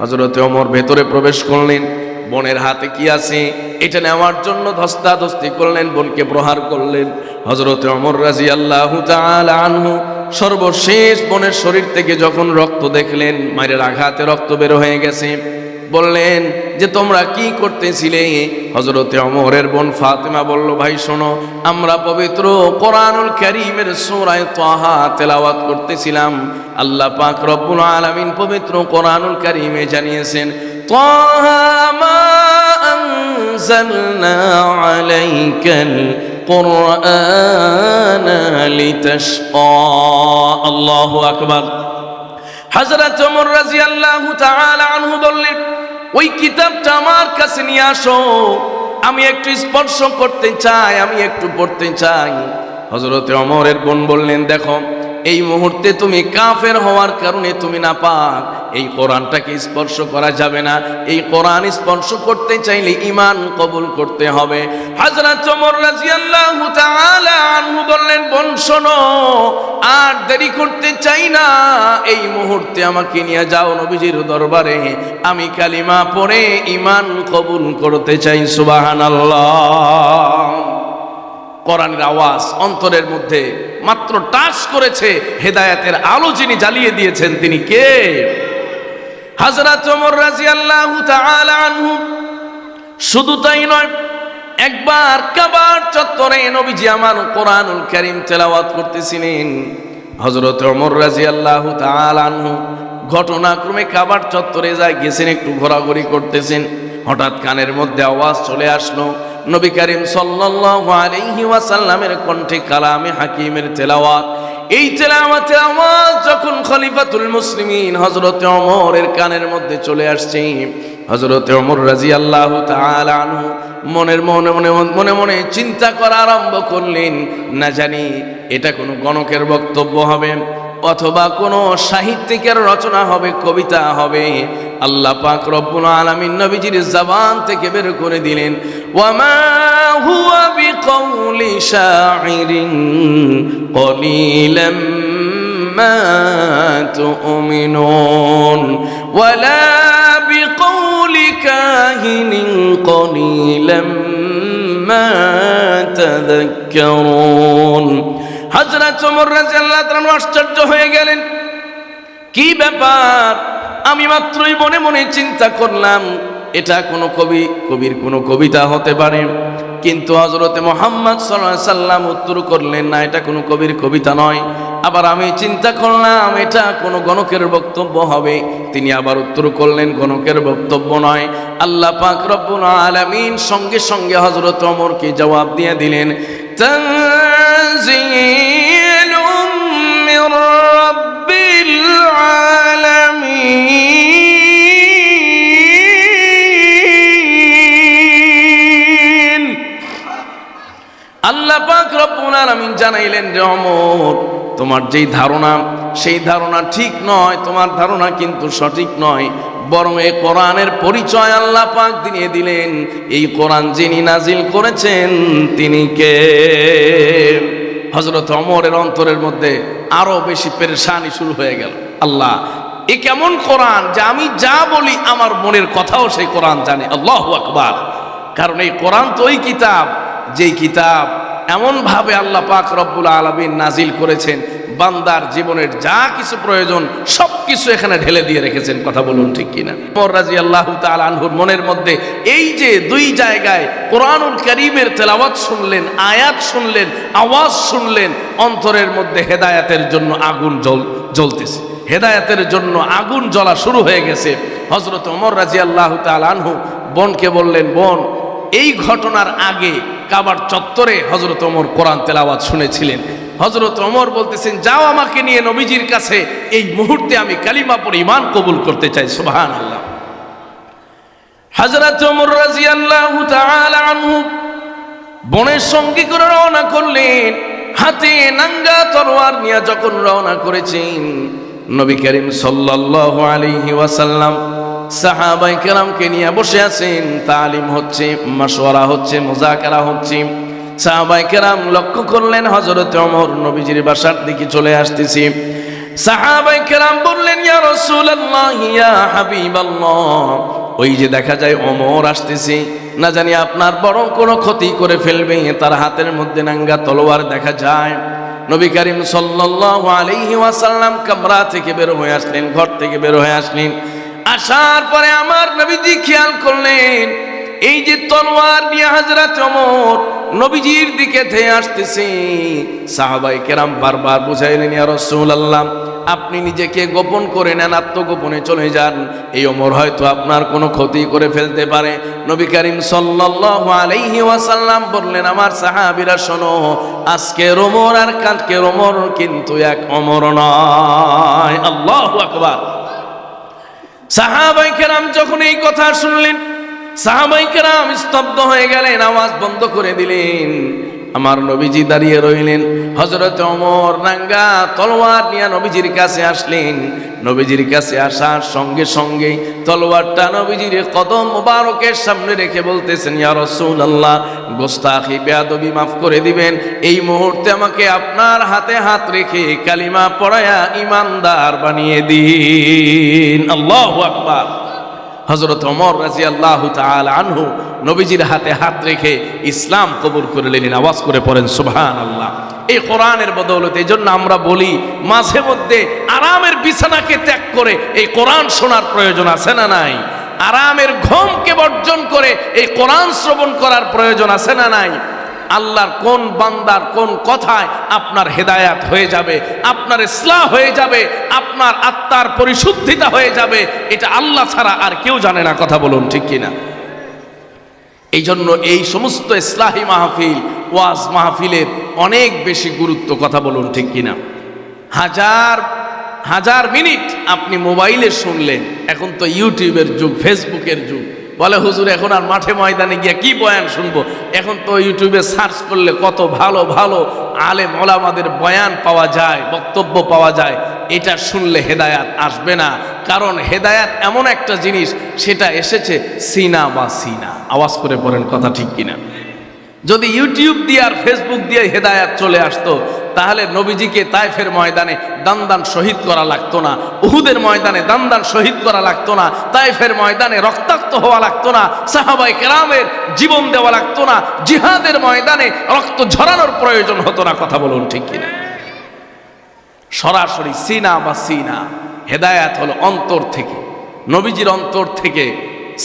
হযরতে ওমর ভেতরে প্রবেশ করলেন। বোনের হাতে কি আছে এটা নেওয়ার জন্য ধস্তাধস্তি করলেন, বোনকে প্রহার করলেন। হযরতে ওমর রাদিয়াল্লাহু তাআলা আনহু সর্বশেষ বোনের শরীর থেকে যখন রক্ত দেখলেন, মায়ের আঘাতে রক্ত বের হয়ে গেছে, বললেন যে তোমরা কি করতেছিলে? হযরতে ওমরের বোন ফাতেমা বলল, ভাই শোনো, আমরা পবিত্র কোরআনুল কারীমের সূরা তাহা তেলাওয়াত করতেছিলাম। আল্লাহ পাক রব্বুল আলামিন পবিত্র কোরআনুল কারীমে জানিয়েছেন, তাহা মা আনজালনা আলাইকাল কুরআনা লিতাশকা। আল্লাহু আকবার। হযরত ওমর রাদিয়াল্লাহু তাআলা আনহু বললেন, ওই কিতাবটা আমার কাছে নিয়ে আসো, আমি একটু স্পর্শ করতে চাই, আমি একটু পড়তে চাই। হযরতে ওমরের বোন বললেন, দেখো, এই মুহূর্তে তুমি কাফের হওয়ার কারণে তুমি নাপাক, এই কোরআনটাকে স্পর্শ করা যাবে না। এই কোরআন স্পর্শ করতে চাইলে ঈমান কবুল করতে হবে। হযরত ওমর রাদিয়াল্লাহু তাআলা আনহু বললেন, বোন শোনো, আর দেরি করতে চাই না, এই মুহূর্তে আমাকে নিয়ে যাও নবীজির দরবারে, আমি কালিমা পড়ে ঈমান কবুল করতে চাই। সুবহানাল্লাহ। কোরআনের আওয়াজ অন্তরের মধ্যে মাত্র টাচ করেছে, হেদায়েতের আলো যিনি জ্বালিয়ে দিয়েছেন তিনি কে? হযরত ওমর রাদিয়াল্লাহু তাআলা আনহু। শুধু তাই নয়, একবার কাবার চত্বরে নবীজি আমার কোরআনুল কারীম তেলাওয়াত করতেছিলেন। হযরত ওমর রাদিয়াল্লাহু তাআলা আনহু ঘটনাক্রমে কাবার চত্বরে গেছেন, একটু ঘোরাঘুরি করতেছেন। হঠাৎ কানের মধ্যে আওয়াজ চলে আসলো, নবী করিম সাল্লাল্লাহু আলাইহি ওয়াসাল্লামের কণ্ঠে কালামে হাকিমের তেলাওয়াত। এই তেলাওয়াতের আওয়াজ যখন খলিফাতুল মুসলিমিন হযরত ওমরের কানের মধ্যে চলে আসছে, হযরত ওমর রাদিয়াল্লাহু তাআলা আনহু মনে মনে চিন্তা করা আরম্ভ করলেন, না জানি এটা কোনো গণকের বক্তব্য হবে অথবা কোনো সাহিত্যিকের রচনা হবে, কবিতা হবে। আল্লাহ পাক রব্বুল আলামিন নবীজির জবান থেকে বের করে দিলেন, ওয়ামা হুয়া বিকাউলি শাইরিন কলিলাম মা তুমিনুন ওয়ালা বিকাউলি কাহিনিন কলিলাম মা তাযাক্কারুন। হযরত ওমর রাদিয়াল্লাহু তাআলা আশ্চর্য হয়ে গেলেন, কি ব্যাপার? আমি মাত্রই মনে মনে চিন্তা করলাম এটা কোনো কবির কোনো কবিতা হতে পারে, কিন্তু হযরতে মুহাম্মদ সাল্লাল্লাহু আলাইহি সাল্লাম উত্তর করলেন, না, এটা কোনো কবির কবিতা নয়। আবার আমি চিন্তা করলাম এটা কোনো গণকের বক্তব্য হবে, তিনি আবার উত্তর করলেন গণকের বক্তব্য নয়। আল্লাহ পাক রব্বুল আলামিন সঙ্গে সঙ্গে হযরত ওমরকে জবাব দিয়ে দিলেন, তানজিলুম মির রাব্বিল আলামিন। আল্লাহ পাক রব্বুল আলামিন জানাইলেন যে ওমর, তোমার যেই ধারণা সেই ধারণা ঠিক নয়, তোমার ধারণা কিন্তু সঠিক নয়। বরং এই কোরআনের পরিচয় আল্লাহ পাক দিয়ে দিলেন, এই কোরআন যিনি নাজিল করেছেন তিনি কে। হযরত ওমরের অন্তরের মধ্যে আরো বেশি পেরেশানি শুরু হয়ে গেল। আল্লাহ, এ কেমন কোরআন যে আমি যা বলি আমার মনের কথাও সেই কোরআন জানে। আল্লাহু আকবার। কারণ এই কোরআন তো ওই কিতাব, যেই কিতাব এমনভাবে আল্লাহ পাক রব্বুল আলামিন নাজিল করেছেন, বান্দার জীবনের যা কিছু প্রয়োজন সব কিছু এখানে ঢেলে দিয়ে রেখেছেন। কথা বলুন ঠিক কিনা? ওমর রাদিয়াল্লাহু তাআলা আনহুর মনের মধ্যে এই যে দুই জায়গায় কোরআনুল কারীমের তেলাওয়াত শুনলেন, আয়াত শুনলেন, আওয়াজ শুনলেন, অন্তরের মধ্যে হেদায়েতের জন্য আগুন জ্বলতেছে, হেদায়েতের জন্য আগুন জ্বলা শুরু হয়ে গেছে। হযরত ওমর রাদিয়াল্লাহু তাআলা আনহু বোনকে বললেন, বোন, এই ঘটনার আগে কাবার চত্বরে হযরত ওমর কোরআন তেলাওয়াত শুনেছিলেন। হযরত ওমর বলতেছেন, যাও আমাকে নিয়ে নবীজির কাছে, এই মুহূর্তে আমি কালিমা পড়ে ঈমান কবুল করতে চাই। সুবহানাল্লাহ। হযরত ওমর রাদিয়াল্লাহু তাআলা আনহু বোনের সঙ্গে করে রওনা করলেন। হাতে নাঙ্গা তরোয়ার নিয়ে যখন রওনা করেছেন, নবী করিম সাল্লাল্লাহু আলাইহি ওয়াসাল্লাম সাহাবায়ে কেরামকে নিয়ে বসে আছেন। তালিম হচ্ছে, মাশওয়ারা হচ্ছে, মুযাকারা হচ্ছে। সাহাবায়ে কেরাম লক্ষ্য করলেন হযরত ওমর নবীজির বাসার দিকে চলে আসতেছে। সাহাবায়ে কেরাম বললেন, ইয়া রাসূলুল্লাহ, ইয়া হাবিবাল্লাহ, ওই যে দেখা যায় ওমর আসতেছে, না জানি আপনার বড় কোনো ক্ষতি করে ফেলবে, তার হাতের মধ্যে নাঙ্গা তলোয়ার দেখা যায়। নবী করিম সাল্লাল্লাহু আলাইহি ওয়াসাল্লাম কামরা থেকে বের হয়ে আসলেন, ঘর থেকে বের হয়ে আসলেন। আসার পরে আমার নবীজি খেয়াল করলেন, এই যে তলোয়ার নিয়ে হযরত ওমর নবীজির দিকে ধেয়ে আসতেছে। সাহাবায়ে কেরাম বারবার বুঝাইলেন, ইয়া রাসূলুল্লাহ, আপনি নিজেকে গোপন করে নেন, আত্মগোপনে চলে যান, এই ওমর হয়তো আপনার কোনো ক্ষতি করে ফেলতে পারে। নবী করিম সাল্লাল্লাহু আলাইহি ওয়াসাল্লাম বললেন, আমার সাহাবীরা শোনো, আজকের ওমর আর কালকের ওমর কিন্তু এক ওমর নয়। আল্লাহু আকবার। সাহাবায়ে কেরাম যখন এই কথা শুনলেন, সাহাবায়ে কেরাম স্তব্ধ হয়ে গেলেন, আওয়াজ বন্ধ করে দিলেন। আমার নবীজি দাঁড়িয়ে রইলেন। হযরত ওমর নাঙ্গা তলোয়ার নিয়ে নবীজির কাছে আসলেন। নবীজির কাছে আসার সঙ্গে সঙ্গে তলোয়ারটা নবীজির কদম মোবারকের সামনে রেখে বলতেছেন, ইয়া রাসূলুল্লাহ, গোস্তাখি বেয়াদবি মাফ করে দিবেন, এই মুহূর্তে আমাকে আপনার হাতে হাত রেখে কালিমা পড়ায়া ঈমানদার বানিয়ে দিন। আল্লাহু আকবার। হযরত ওমর রাদিয়াল্লাহু তাআলা আনহু নবীজির হাতে হাত রেখে ইসলাম কবুল করে নিলেন। আওয়াজ করে পড়েন সুবহানাল্লাহ। এই কোরআনের বদৌলতে, এই জন্য আমরা বলি মাঝে মধ্যে আরামের বিছানাকে ত্যাগ করে এই কোরআন শোনার প্রয়োজন আছে না নাই? আরামের ঘুমকে বর্জন করে এই কোরআন শ্রবণ করার প্রয়োজন আছে না নাই? আল্লাহর কোন বান্দার কোন কথায় আপনার হেদায়াত হয়ে যাবে, আপনার ইসলাহ হয়ে যাবে, আপনার আত্মার পরিশুদ্ধিতা হয়ে যাবে, এটা আল্লাহ ছাড়া আর কেউ জানে না। কথা বলুন ঠিক কিনা? এই জন্য এই সমস্ত ইসলাহি মাহফিল, ওয়াজ মাহফিলের অনেক বেশি গুরুত্ব। কথা বলুন ঠিক কিনা? হাজার হাজার মিনিট আপনি মোবাইলে শুনলেন, এখন তো ইউটিউবের যুগ, ফেসবুকের যুগ। বলে হুজুর এখন আর মাঠে ময়দানে গিয়ে কি বয়ান শুনবো, এখন তো ইউটিউবে সার্চ করলে কত ভালো ভালো আলেম ওলামাদের বয়ান পাওয়া যায়, বক্তব্য পাওয়া যায়। এটা শুনলে হেদায়াত আসবে না, কারণ হেদায়াত এমন একটা জিনিস, সেটা এসেছে সিনা বা সিনা। আওয়াজ করে পড়েন, কথা ঠিক কিনা? যদি ইউটিউব দিয়ে আর ফেসবুক দিয়ে হেদায়াত চলে আসতো, তাহলে নবীজিকে তায়েফের ময়দানে দান দান শহীদ করা লাগতো না, উহুদের ময়দানে দান দান শহীদ করা লাগতো না, তায়েফের ময়দানে রক্তাক্ত হওয়া লাগতো না, সাহাবায়ে কেরামের জীবন দেওয়া লাগতো না, জিহাদের ময়দানে রক্ত ঝরানোর প্রয়োজন হতো না। কথা বলুন ঠিক কিনা? সরাসরি সিনা বা সিনা। হেদায়াত হলো অন্তর থেকে, নবীজির অন্তর থেকে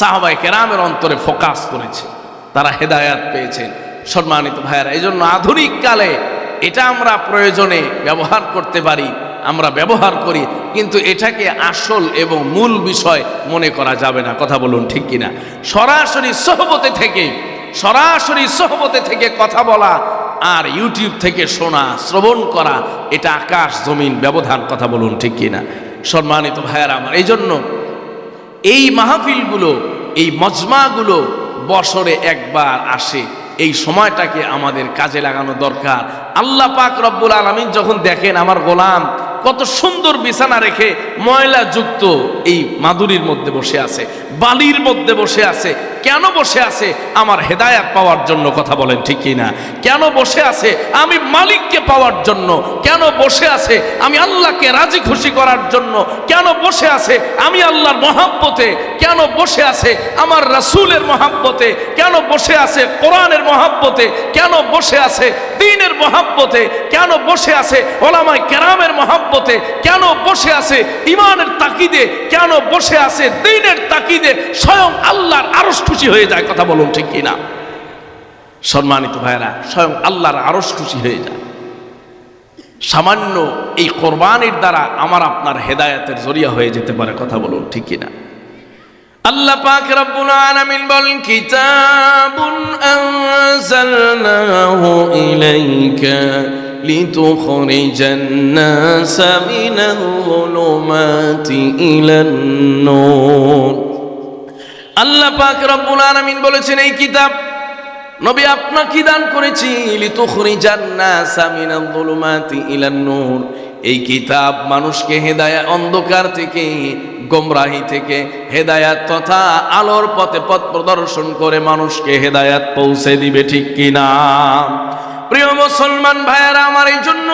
সাহাবায়ে কেরামের অন্তরে ফোকাস করেছে, তারা হেদায়াত পেয়েছেন। সম্মানিত ভাইয়েরা, এই জন্য আধুনিক কালে এটা আমরা প্রয়োজনে ব্যবহার করতে পারি, আমরা ব্যবহার করি, কিন্তু এটাকে আসল এবং মূল বিষয় মনে করা যাবে না। কথা বলুন ঠিক কিনা? সরাসরি সোহবতে থেকে কথা বলা আর ইউটিউব থেকে শোনা, শ্রবণ করা, এটা আকাশ জমিন ব্যবধান। কথা বলুন ঠিক কিনা? সম্মানিত ভাইয়েরা আমার, এই জন্য এই মাহফিলগুলো, এই মজমাগুলো বছরে একবার আসে। এই সময়টাকে আমাদের কাজে লাগানো দরকার। আল্লাহ পাক রব্বুল আলামিন যখন দেখেন আমার গোলাম কত সুন্দর বিছানা রেখে ময়লা যুক্ত এই মাদুরির মধ্যে বসে আছে, বালির মধ্যে বসে আছে, কেন বসে আছে? আমার হেদায়াত পাওয়ার জন্য। কথা বলেন ঠিক কি না? কেন বসে আছে? আমি মালিককে পাওয়ার জন্য। কেন বসে আছে? আমি আল্লাহকে রাজি খুশি করার জন্য। কেন বসে আছে? আমি আল্লাহর মহাব্বতে। কেন বসে আছে? আমার রাসূলের মহাব্বতে। কেন বসে আছে? কোরআনের মহাব্বতে। কেন বসে আছে? দ্বীনের মহাব্বতে। কেন বসে আছে? উলামায়ে কেরামের মহাব্বতে। কেন বসে আছে? ঈমানের তাকিদে। কেন বসে আছে? দ্বীনের তাকিদে। স্বয়ং আল্লাহর আরশ খুশি হয়ে যায়। কথা বলুন ঠিক কি না? সম্মানিত ভাইরা, স্বয়ং আল্লাহর আরশ খুশি হয়ে যায়। সামান্য এই কোরবানির দ্বারা আমার আপনার হেদায়েতের জরিয়া হয়ে যেতে পারে। কথা বলুন ঠিক কি না? আল্লাহ পাক রব্বুল আলামিন বলেন, কিতাবুন আনজালনাহু ইলাইকা লিতুখরিজান নাসা মিনাল যুলুমাতি ইলান নূর। আল্লাহ পাক রব্বুল আলামিন বলেছেন, এই কিতাব নবী আপনাকে দান করেছি লিতুখরিজান নাসা মিনাল যুলুমাতি ইলান নূর। এই কিতাব মানুষকে হেদায়াত, অন্ধকার থেকে, গোমরাহি থেকে হেদায়াত তথা আলোর পথে পথ প্রদর্শন করে মানুষকে হেদায়াত পৌঁছে দিবে। ঠিক কিনা? প্রিয় মুসলমান ভাইয়েরা আমার, এই জন্য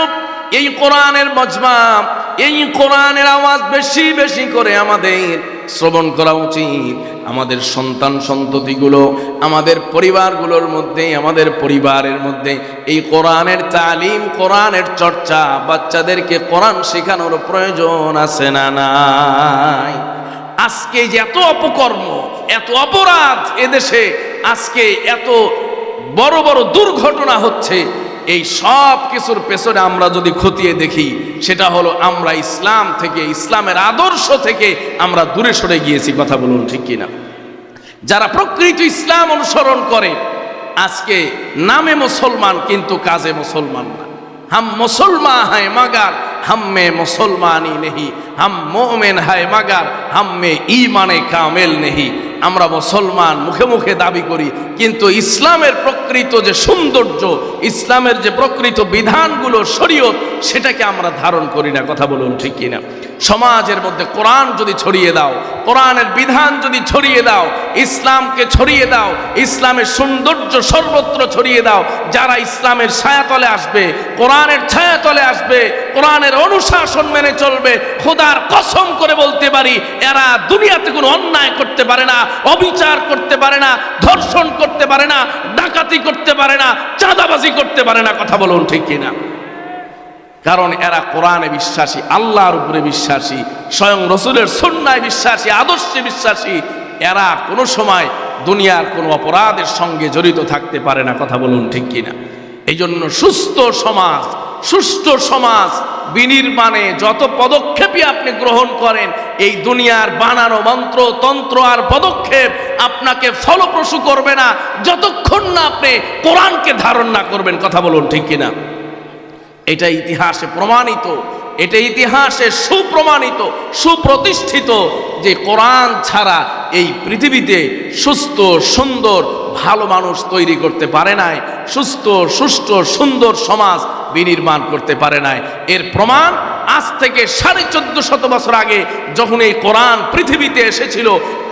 এই কোরআনের মজমা, এই কোরআনের আওয়াজ বেশি বেশি করে আমাদের শ্রবণ করা উচিত। আমাদের সন্তান সন্ততিগুলো, আমাদের পরিবারগুলোর মধ্যে, আমাদের পরিবারের মধ্যে এই কোরআনের তালিম, কোরআনের চর্চা, বাচ্চাদেরকে কোরআন শেখানোর প্রয়োজন আছে না নাই? আজকে যে এত অপকর্ম, এত অপরাধ এদেশে, আজকে এত বড় বড় দুর্ঘটনা হচ্ছে, এই সব কিছুর পেছনে আমরা যদি খতিয়ে দেখি, সেটা হলো আমরা ইসলাম থেকে, ইসলামের আদর্শ থেকে আমরা দূরে সরে গিয়েছি। কথা বলুন ঠিক কিনা? যারা প্রকৃত ইসলাম অনুসরণ করে আজকে নামে মুসলমান কিন্তু কাজে মুসলমান না। हम मुसलमान हैं मगर हम में मुसलमानी नहीं, हम मोमिन हैं मगर हम में ईमाने कामिल नहीं। আমরা মুসলমান মুখে মুখে দাবি করি, কিন্তু ইসলামের প্রকৃত যে সৌন্দর্য, ইসলামের যে প্রকৃত বিধানগুলো, শরীয়ত, সেটাকে আমরা ধারণ করি না। কথা বলুন ঠিক কিনা? সমাজের মধ্যে কোরআন যদি ছড়িয়ে দাও, কোরআনের বিধান যদি ছড়িয়ে দাও, ইসলামকে ছড়িয়ে দাও, ইসলামের সৌন্দর্য সর্বত্র ছড়িয়ে দাও, যারা ইসলামের ছায়াতলে আসবে, কোরআনের ছায়াতলে আসবে, কোরআনের অনুশাসন মেনে চলবে, খোদার কসম করে বলতে পারি এরা দুনিয়াতে কোনো অন্যায় করতে পারে না, অবিচার করতে পারে না, ধর্ষণ করতে পারে না, ডাকাতি করতে পারে না, চাঁদাবাজি করতে পারে না। কথা বলুন ঠিক কিনা? কারণ এরা কোরআনে বিশ্বাসী, আল্লাহর উপরে বিশ্বাসী, স্বয়ং রসুলের সুন্নায় বিশ্বাসী, আদর্শে বিশ্বাসী। এরা কোনো সময় দুনিয়ার কোনো অপরাধের সঙ্গে জড়িত থাকতে পারে না। কথা বলুন ঠিক কিনা? এই জন্য সুস্থ সমাজ, সুষ্ঠু সমাজ বিনির্মাণে যত পদক্ষেপই আপনি গ্রহণ করেন, এই দুনিয়ার বানানো মন্ত্র, তন্ত্র আর পদক্ষেপ আপনাকে ফলপ্রসূ করবে না যতক্ষণ না আপনি কোরআনকে ধারণ না করবেন। কথা বলুন ঠিক কিনা? এটা ইতিহাসে প্রমাণিত, এটা ইতিহাসে সুপ্রমাণিত, সুপ্রতিষ্ঠিত যে কোরআন ছাড়া এই পৃথিবীতে সুস্থ, সুন্দর, ভালো মানুষ তৈরি করতে পারে নাই, সুস্থ, সুষ্ঠু, সুন্দর সমাজ বিনির্মাণ করতে পারে নাই। এর প্রমাণ আজ থেকে 1450 বছর আগে যখন এই কোরআন পৃথিবীতে এসেছিল,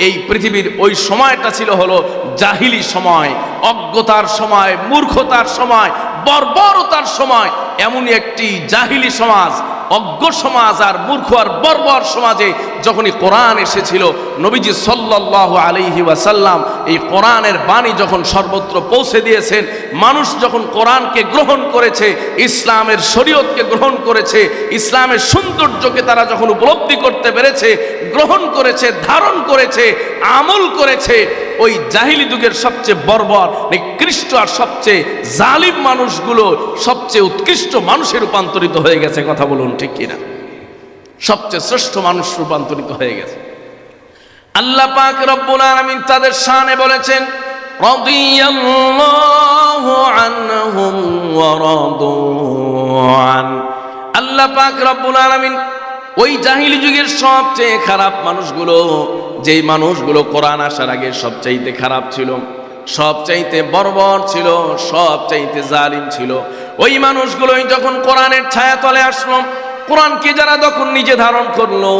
এই পৃথিবীর ওই সময়টা ছিল হলো জাহিলি সময়, অজ্ঞতার সময়, মূর্খতার সময়, বর্বরতার সময়। এমনই একটি জাহিলি সমাজ, অজ্ঞ সমাজ আর মূর্খ আর বর্বর সমাজে যখনই কোরআন এসেছিল, নবীজি সাল্লাল্লাহু আলাইহি ওয়াসাল্লাম এই কোরআনের বাণী যখন সর্বত্র পৌঁছে দিয়েছেন, মানুষ যখন কোরআনকে গ্রহণ করেছে, ইসলামের শরীয়তকে গ্রহণ করেছে, ইসলামের সৌন্দর্যকে তারা যখন উপলব্ধি করতে পেরেছে, গ্রহণ করেছে, ধারণ করেছে, আমল করেছে, ওই জাহিলি যুগের সবচেয়ে বর্বর, নিকৃষ্ট আর সবচেয়ে জালিম মানুষগুলো সবচেয়ে উৎকৃষ্ট মানুষে রূপান্তরিত হয়ে গেছে। কথা বলুন ঠিক কিনা? সবচেয়ে শ্রেষ্ঠ মানুষ রূপান্তরিত হয়ে গেছে। আল্লাহ পাক রব্বুল আলামিন তাদের শানে বলেছেন, রাদিয়াল্লাহু আনহুম ওয়া রাদু আন। আল্লাহ পাক রব্বুল আলামিন ওই জাহিলি যুগের সবচেয়ে খারাপ মানুষগুলো, যেই মানুষগুলো কোরআন আসার আগে সবচাইতে খারাপ ছিল, সবচাইতে বর্বর ছিল, সবচাইতে জালিম ছিল। ওই মানুষগুলোই যখন কোরআনের ছায়া তলে আসলো, কোরআনকে যারা যখন নিজে ধারণ করলো,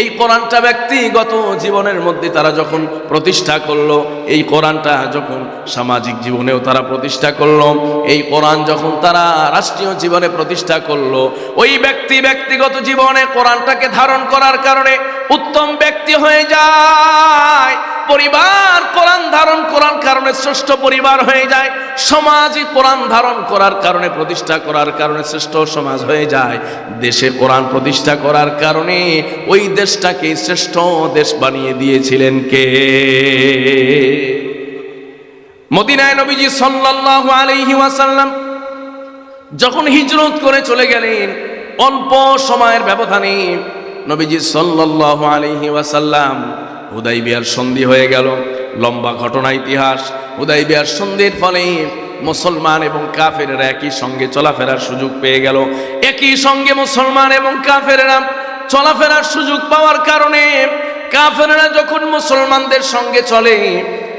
এই কোরআনটা ব্যক্তিগত জীবনের মধ্যে তারা যখন প্রতিষ্ঠা করলো, এই কোরআনটা যখন সামাজিক জীবনেও তারা প্রতিষ্ঠা করলো, এই কোরআন যখন তারা রাষ্ট্রীয় জীবনে প্রতিষ্ঠা করলো, ওই ব্যক্তি ব্যক্তিগত জীবনে কোরআনটাকে ধারণ করার কারণে উত্তম ব্যক্তি হয়ে যায়। পরিবার কোরআন ধারণ করার কারণে শ্রেষ্ঠ পরিবার হয়ে যায়। সমাজ কোরআন ধারণ করার কারণে, প্রতিষ্ঠা করার কারণে শ্রেষ্ঠ সমাজ হয়ে যায়। দেশে কোরআন প্রতিষ্ঠা করার কারণে ওই দেশটাকে শ্রেষ্ঠ দেশ বানিয়ে দিয়েছিলেন কে? মদিনায় নবীজি সাল্লাল্লাহু আলাইহি ওয়াসাল্লাম যখন হিজরত করে চলে গেলেন, অল্প সময়ের ব্যবধানে নবীজি সাল্লাল্লাহু আলাইহি ওয়াসাল্লাম হুদাইবিয়ার সন্ধি হয়ে গেল। লম্বা ঘটনা ইতিহাস। হুদাইবিয়ার সন্ধির ফলে মুসলমান এবং কাফেরেরা একই সঙ্গে চলাফেরার সুযোগ পেয়ে গেল। একই সঙ্গে মুসলমান এবং কাফেরেরা চলাফেরার সুযোগ পাওয়ার কারণে কাফেরেরা যখন মুসলমানদের সঙ্গে চলে,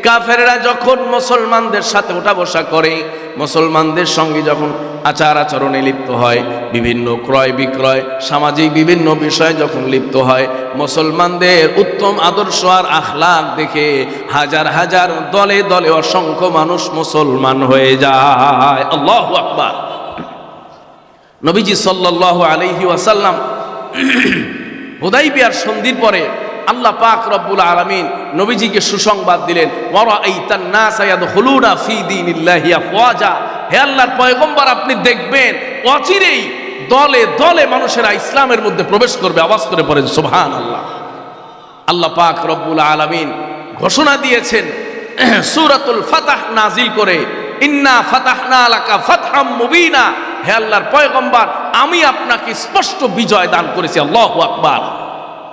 কাফেরেরা যখন মুসলমানদের সাথে ওঠা বসা করে, মুসলমানদের সঙ্গে যখন আচার আচরণে লিপ্ত হয়, বিভিন্ন ক্রয় বিক্রয় সামাজিক বিভিন্ন বিষয়ে যখন লিপ্ত হয়, মুসলমানদের উত্তম আদর্শ আর আখলাক দেখে হাজার হাজার দলে দলে অসংখ্য মানুষ মুসলমান হয়ে যায়। আল্লাহু আকবার। নবীজি সাল্লাল্লাহু আলাইহি ওয়াসাল্লাম হুদাইবিয়ার সন্ধির পরে আল্লাহ পাক রব্বুল আলামিন নবীজিকে সুসংবাদ দিলেন, ওয়ারাআইতান নাসা ইয়াদখুলুনা ফি দীনিল্লাহি আফওয়াজা। হে আল্লাহর পয়গম্বর, আপনি দেখবেন অচিরেই দলে দলে মানুষেরা ইসলামের মধ্যে প্রবেশ করবে। আওয়াজ করে পড়েন সুবহানাল্লাহ। আল্লাহ পাক রব্বুল আলামিন ঘোষণা দিয়েছেন সূরাতুল ফাতহ নাজিল করে, ইন্না ফাতাহনা লাকা ফাতহাম মুবিনা। হে আল্লাহর পয়গম্বর, আমি আপনাকে স্পষ্ট বিজয় দান করেছি। আল্লাহু আকবার।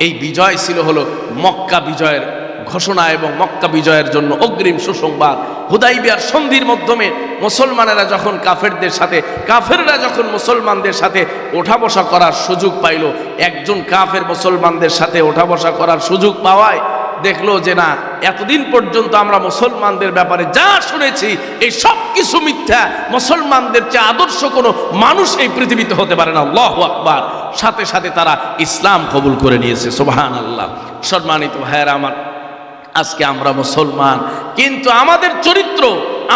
এই বিজয় ছিল হলো মক্কা বিজয়ের ঘোষণা এবং মক্কা বিজয়ের জন্য অগ্রিম সুসংবাদ। হুদাইবিয়ার সন্ধির মাধ্যমে মুসলমানেরা যখন কাফেররা যখন মুসলমানদের সাথে ওঠা বসা করার সুযোগ পাইল, একজন কাফের মুসলমানদের সাথে ওঠা বসা করার সুযোগ পাওয়ায় দেখলো যে না, এতদিন পর্যন্ত আমরা মুসলমানদের ব্যাপারে যা শুনেছি এই সব কিছু মিথ্যা, মুসলমানদের চেয়ে আদর্শ কোনো মানুষ এই পৃথিবীতে হতে পারে না। আল্লাহু আকবার। সাথে সাথে তারা ইসলাম কবুল করে নিয়েছে। সুবহানাল্লাহ। সম্মানিত ভাইয়েরা আমার, আজকে আমরা মুসলমান, কিন্তু আমাদের চরিত্র,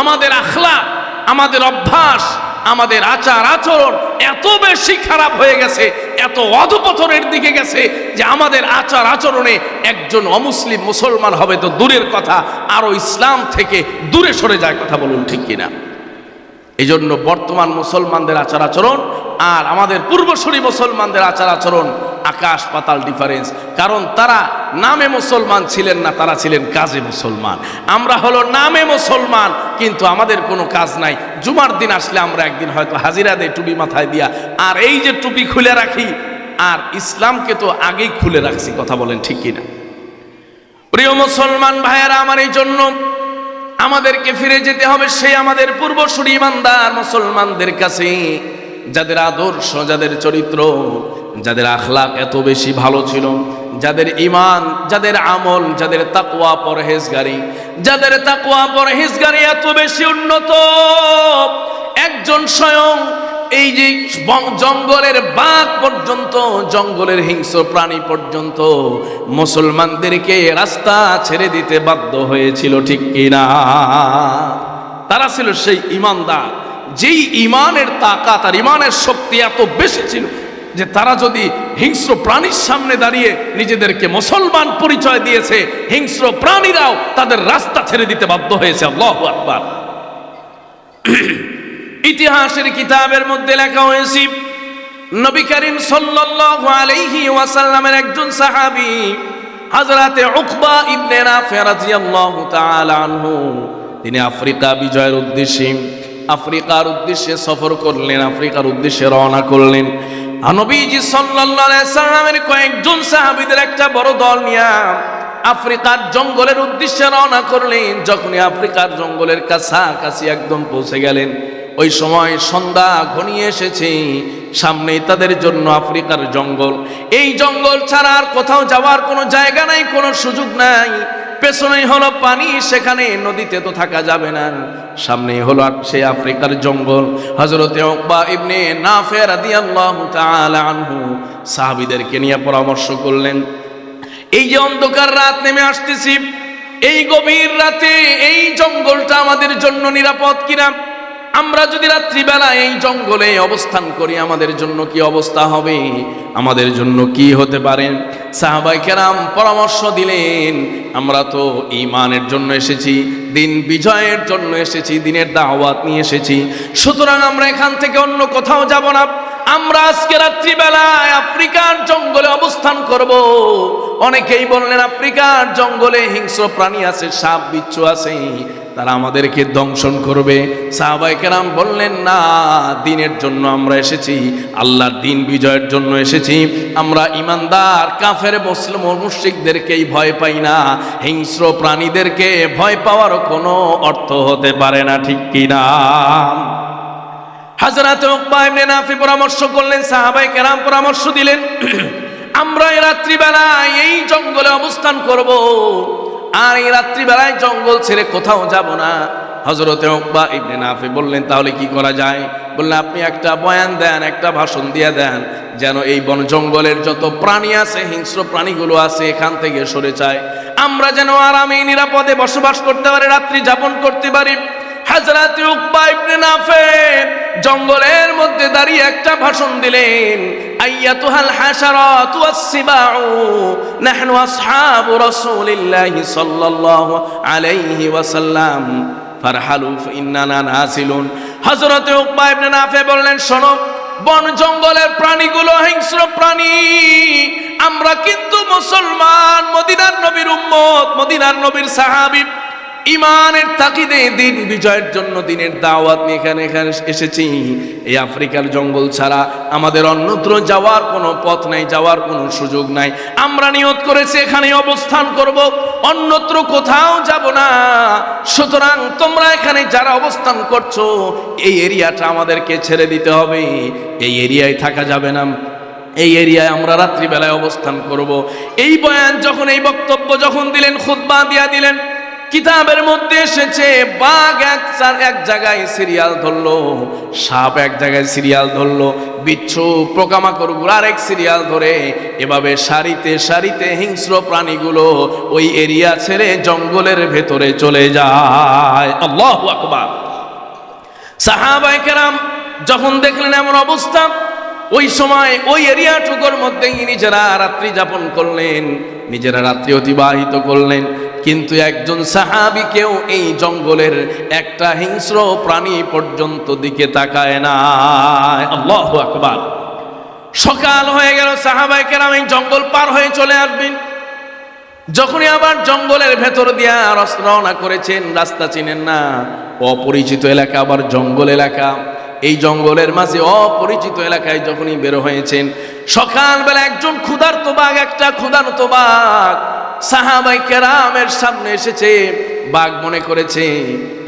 আমাদের আখলাক, আমাদের অভ্যাস, আমাদের আচার আচরণ এত বেশি খারাপ হয়ে গেছে, এত অধপতনের দিকে গেছে যে আমাদের আচার আচরণে একজন অমুসলিম মুসলমান হবে তো দূরের কথা, আরো ইসলাম থেকে দূরে সরে যায়। কথা বলুন, ঠিক কিনা? এই জন্য বর্তমান মুসলমানদের আচার আচরণ আর আমাদের পূর্বসূরি মুসলমানদের আচার আচরণ আকাশ পাতাল ডিফারেন্স। কারণ তারা নামে মুসলমান ছিলেন না, তারা ছিলেন কাজে মুসলমান। আমরা হলো নামে মুসলমান, কিন্তু আমাদের কোনো কাজ নাই। জুমার দিন আসলে আমরা একদিন হয়তো হাজিরা দেই টুপি মাথায় দিয়া, আর এই যে টুপি খুলে রাখি, আর ইসলামকে তো আগেই খুলে রাখছি। কথা বলেন, ঠিক কিনা? প্রিয় মুসলমান ভাইয়েরা আমার, এই জন্য আমাদেরকে ফিরে যেতে হবে সেই আমাদের পূর্বসূরি ইমানদার মুসলমানদের কাছে, যাদের আদর্শ, যাদের চরিত্র, যাদের আখলাক এত বেশি ভালো ছিল, যাদের ঈমান, যাদের আমল, যাদের তাকওয়া পরহেজগারি এত বেশি উন্নত। একজন স্বয়ং এই যে জঙ্গলের বাঘ পর্যন্ত, জঙ্গলের হিংস্র প্রাণী পর্যন্ত মুসলমানদেরকে রাস্তা ছেড়ে দিতে বাধ্য হয়েছিল, ঠিক কিনা? তারা ছিল সেই ঈমানদার, যেই ঈমানের তাকাত আর ঈমানের শক্তি এত বেশি ছিল যে তারা যদি হিংস্র প্রাণীর সামনে দাঁড়িয়ে নিজেদেরকে মুসলমান পরিচয় দিয়েছে, হিংস্র প্রাণীরাও তাদের রাস্তা ছেড়ে দিতে বাধ্য হয়েছে। আল্লাহু আকবার। ইতিহাসের কিতাবের মধ্যে লেখা হয়েছে, নবী করিম সাল্লাল্লাহু আলাইহি ওয়াসাল্লামের একজন সাহাবী হযরতে উকবা ইবনে নাফি রাদিয়াল্লাহু তাআলা আনহু, তিনি আফ্রিকা বিজয়ের উদ্দেশ্যে আফ্রিকার উদ্দেশ্যে সফর করলেন, আফ্রিকার উদ্দেশ্যে রওনা করলেন। নবীজি সাল্লাল্লাহু আলাইহি সাল্লামের কয়েকজন সাহাবীদের একটা বড় দল নিয়ে আফ্রিকার জঙ্গলের উদ্দেশ্যে রওনা করলেন। যখনই আফ্রিকার জঙ্গলের কাছাকাছি একদম পৌঁছে গেলেন, ওই সময় সন্ধ্যা ঘনিয়ে এসেছে। সামনেই তাদের জন্য আফ্রিকার জঙ্গল। এই জঙ্গল ছাড়া আর কোথাও যাওয়ার কোনো জায়গা নাই, কোনো সুযোগ নাই। পেছনেই হলো পানি, সেখানে নদীতে তো থাকা যাবে না, সামনেই হলো সেই আফ্রিকার জঙ্গল। হযরতে উকবা ইবনে নাফে রাদিয়াল্লাহু তাআলা আনহু সাহাবীদেরকে নিয়ে পরামর্শ করলেন, এই যে অন্ধকার রাত নেমে আসতেছি, এই গভীর রাতে এই জঙ্গলটা আমাদের জন্য নিরাপদ কিনা? আমরা যদি রাত্রিবেলা এই জঙ্গলে অবস্থান করি আমাদের জন্য কি অবস্থা হবে, আমাদের জন্য কি হতে পারে? সাহাবায়ে কেরাম পরামর্শ দিলেন, আমরা তো ঈমানের জন্য এসেছি, দিন বিজয়ের জন্য এসেছি, দিনের দাওয়াত নিয়ে এসেছি, সুতরাং আমরা এখান থেকে অন্য কোথাও যাব না। আমরা আজকে রাত্রিবেলায় আফ্রিকার জঙ্গলে অবস্থান করব। অনেকেই বললেন আফ্রিকার জঙ্গলে হিংস্র প্রাণী আছে, সাপ বিচ্ছু আছে, তারা আমাদেরকে দংশন করবে। সাহাবায়ে কেরাম বললেন, না, দিনের জন্য আমরা এসেছি, আল্লাহর দিন বিজয়ের জন্য এসেছি। আমরা ইমানদার কাফের মুসলিম মুশরিকদেরকেই ভয় পাই না, হিংস্র প্রাণীদেরকে ভয় পাওয়ার কোনো অর্থ হতে পারে না, ঠিক কিনা? হযরত উকবা ইবনে নাফি পরামর্শ করলেন, সাহাবায়ে কেরাম পরামর্শ দিলেন, আমরা এই রাত্রিবেলায় এই জঙ্গলে অবস্থান করব, আর এই রাত্রিবেলায় জঙ্গল ছেড়ে কোথাও যাব না। হযরতে উকবা ইবনে নাফি বললেন, তাহলে কি করা যায়? বললেন, আপনি একটা বয়ান দেন, একটা ভাষণ দিয়ে দেন, যেন এই বন জঙ্গলের যত প্রাণী আছে, হিংস্র প্রাণীগুলো আছে, এখান থেকে সরে যায়, আমরা যেন আরামে নিরাপদে বসবাস করতে পারি, রাত্রি যাপন করতে পারি। হযরত উকবা ইবনে নাফি জঙ্গলের মধ্যে দাঁড়িয়ে একটা ভাষণ দিলেন, আইয়াতুহাল হাশারাতু ওয়াস-সিবাউ নাহনু আসহাবু রাসূলিল্লাহি সাল্লাল্লাহু আলাইহি ওয়াসাল্লাম ফারহালু ইন্নানা নাসিলুন। হযরত উকবা ইবনে নাফি বললেন, শোনো, বন জঙ্গলের প্রাণীগুলো হিংস্র প্রাণী, আমরা কিন্তু মুসলমান, মদিনার নবীর উম্মত, মদিনার নবীর সাহাবী, ইমানের তাকিদে দিন বিজয়ের জন্য দিনের দাওয়াত নিয়ে এখানে এসেছি। এই আফ্রিকার জঙ্গল ছাড়া আমাদের অন্যত্র যাওয়ার কোনো পথ নাই, যাওয়ার কোনো সুযোগ নাই। আমরা নিয়ত করেছি এখানে অবস্থান করব, অন্যত্র কোথাও যাব না। সুতরাং তোমরা এখানে যারা অবস্থান করছো, এই এরিয়াটা আমাদেরকে ছেড়ে দিতে হবে, এই এরিয়ায় থাকা যাবে না, এই এরিয়ায় আমরা রাত্রিবেলায় অবস্থান করব। এই বয়ান যখন, এই বক্তব্য যখন দিলেন, খুতবা দিয়া দিলেন, কিতাবের মধ্যে এসেছে বাঘ এক জায়গায় সিরিয়াল ধরলো, সাপ এক জায়গায় সিরিয়াল ধরলো, বিচ্ছু পোকামাকড়গুলো আরেক সিরিয়াল ধরে, এভাবে সারিতে সারিতে হিংস্র প্রাণীগুলো ওই এরিয়া ছেড়ে জঙ্গলের ভেতরে চলে যায়। আল্লাহু আকবার। সাহাবায়ে কেরাম যখন দেখলেন এমন অবস্থা, ওই সময় ওই এরিয়াটুকুর মধ্যেই নিজেরা রাত্রি যাপন করলেন, নিজেরা রাত্রি অতিবাহিত করলেন। কিন্তু একজন সাহাবীকেও এই জঙ্গলের একটা হিংস্র প্রাণী পর্যন্ত দিকে তাকায় না। আল্লাহু আকবার। সকাল হয়ে গেল, সাহাবায়ে কেরাম এই জঙ্গল পার হয়ে চলে আসবেন। যখনই আবার জঙ্গলের ভেতর দিয়া রওনা করেছেন, রাস্তা চিনেন না, অপরিচিত এলাকা, আবার জঙ্গল এলাকা, এই জঙ্গলের মাঝে অপরিচিত এলাকায় যখনই বের হয়েছেন, সকালবেলা একজন ক্ষুধার্ত বাঘ, একটা ক্ষুধার্ত বাঘ সাহাবায়ে কেরামের সামনে এসেছে। বাঘ মনে করেছে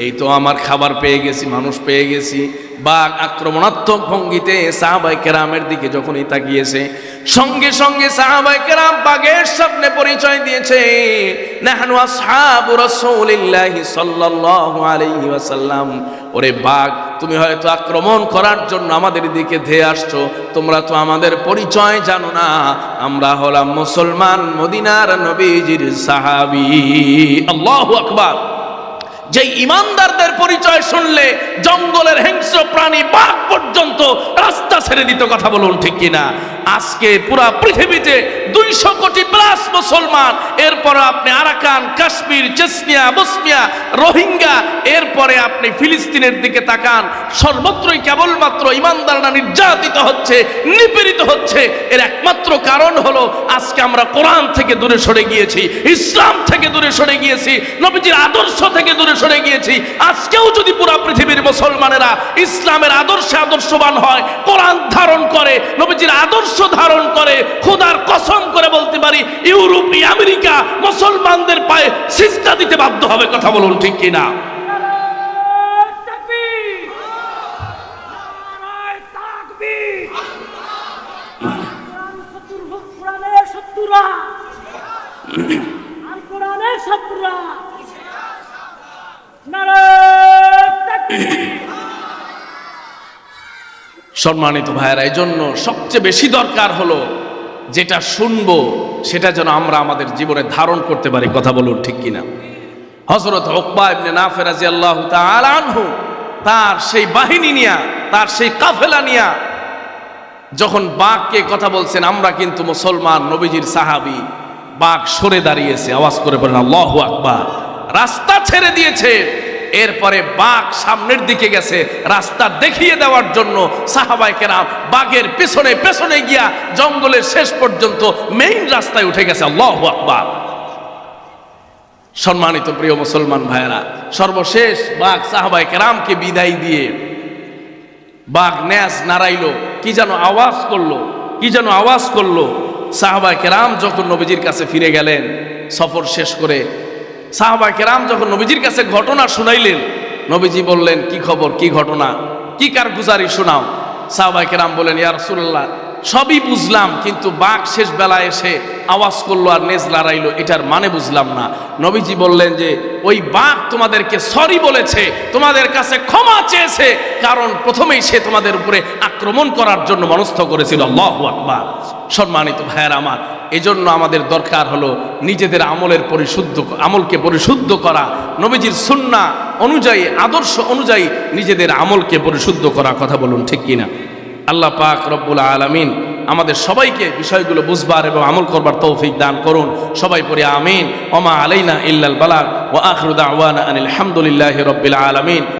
এই তো আমার খাবার পেয়ে গেছি, মানুষ পেয়ে গেছি। বাঘ আক্রমণাত্মক ভঙ্গিতে সাহাবায়ে কেরামের দিকে যখনই তাকিয়েছে, সঙ্গে সঙ্গে সাহাবায়ে কেরাম বাঘের সামনে পরিচয় দিয়েছে, নাহনু আসহাবু রাসূলিল্লাহি সাল্লাল্লাহু আলাইহি ওয়াসাল্লাম। ওরে বাঘ, তুমি হয়তো আক্রমণ করার জন্য আমাদের দিকে ধেয়ে আসছো, তোমরা তো আমাদের পরিচয় জানো না, আমরা হলাম মুসলমান, মদিনার নবীজির সাহাবী। আল্লাহু আকবার। যে ইমানদারদের পরিচয় শুনলে জঙ্গলের হিংস্র প্রাণী বাঘ পর্যন্ত রাস্তা ছেড়ে দিত, কথা বলুন ঠিক কিনা? আজকে পুরা পৃথিবীতে 200 কোটি প্লাস মুসলমান, এরপরে আপনি Arakan, Kashmir, Chechnya, Bosnia, Rohingya, এরপরে আপনি ফিলিস্তিনের দিকে তাকান, সর্বত্রই কেবলমাত্র ইমানদাররা নির্যাতিত হচ্ছে, নিপীড়িত হচ্ছে। এর একমাত্র কারণ হলো আজকে আমরা কোরআন থেকে দূরে সরে গিয়েছি, ইসলাম থেকে দূরে সরে গিয়েছি, নবীজির আদর্শ থেকে দূরে সরে গিয়েছি। আজকেও যদি পুরা পৃথিবীর মুসলমানেরা ইসলামের আদর্শে আদর্শবান হয়, কোরআন ধারণ করে, নবীজির আদর্শ ধারণ করে, খোদার কসম করে বলতে পারি ইউরোপ, আমেরিকা মুসলমানদের পায়ে সিজদা দিতে বাধ্য হবে, কথা বলুন ঠিক কিনা? কোরআনের শত্রুরা সম্মানিত ভাইয়েরা, এই জন্য সবচেয়ে বেশি দরকার হলো যেটা শুনবো সেটা যেন আমরা আমাদের জীবনে ধারণ করতে পারি। কথা বলুন ঠিক কিনা? হযরত উকবা ইবনে নাফি রাদিয়াল্লাহু তাআলা আনহু তার সেই বাহিনী নিয়া, তার সেই কাফেলা নিয়া যখন বাঘকে কথা বলছেন, আমরা কিন্তু মুসলমান, নবীজির সাহাবী, বাঘ সরে দাঁড়িয়েছে, আওয়াজ করে বলেন আল্লাহু আকবার। রাস্তা ছেড়ে দিয়েছে, এরপরে বাঘ সামনের দিকে গেছে রাস্তা দেখিয়ে দেওয়ার জন্য। সাহাবায়ে কেরাম বাঘের পেছনে পেছনে গিয়া জঙ্গলের শেষ পর্যন্ত মেইন রাস্তায় উঠে গেছে। আল্লাহু আকবার। সম্মানিত প্রিয় মুসলমান ভাইয়েরা, সর্বশেষ বাঘ সাহাবায়ে কেরামকে বিদায় দিয়ে বাঘ ন্যাস নাড়াইলো, কি যেন আওয়াজ করলো, কি যেন আওয়াজ করলো। সাহাবায়ে কেরাম যখন নবীজির কাছে ফিরে গেলেন সফর শেষ করে, সাহাবায়ে কেরাম যখন নবীজির কাছে ঘটনা শুনাইলেন, নবীজি বললেন কি খবর, কি ঘটনা, কি কারগুজারি শোনাও। সাহাবায়ে কেরাম বলেন ইয়া রাসূলুল্লাহ, সবই বুঝলাম, কিন্তু বাঘ শেষ বেলায় এসে আওয়াজ করলো আর নেজ লড়াইলো, এটার মানে বুঝলাম না। নবীজি বললেন যে ওই বাঘ তোমাদেরকে সরি বলেছে, তোমাদের কাছে ক্ষমা চেয়েছে, কারণ প্রথমেই সে তোমাদের উপরে আক্রমণ করার জন্য মনস্থ করেছিল। আল্লাহু আকবার। সম্মানিত ভাইয়েরা আমার, এজন্য আমাদের দরকার হলো নিজেদের আমলকে পরিশুদ্ধ করা, নবীজির সুন্নাহ অনুযায়ী, আদর্শ অনুযায়ী নিজেদের আমলকে পরিশুদ্ধ করা। কথা বলুন ঠিক কিনা? আল্লাহ পাক রব্বুল আলামিন আমাদের সবাইকে বিষয়গুলো বুঝবার এবং আমল করবার তৌফিক দান করুন। সবাই পড়ি আমিন। ওমা আলাইনা ইল্লাল বালাগ ওয়া আখিরু দাওয়ানা আনিল হামদুলিল্লাহি রাব্বিল আলামিন।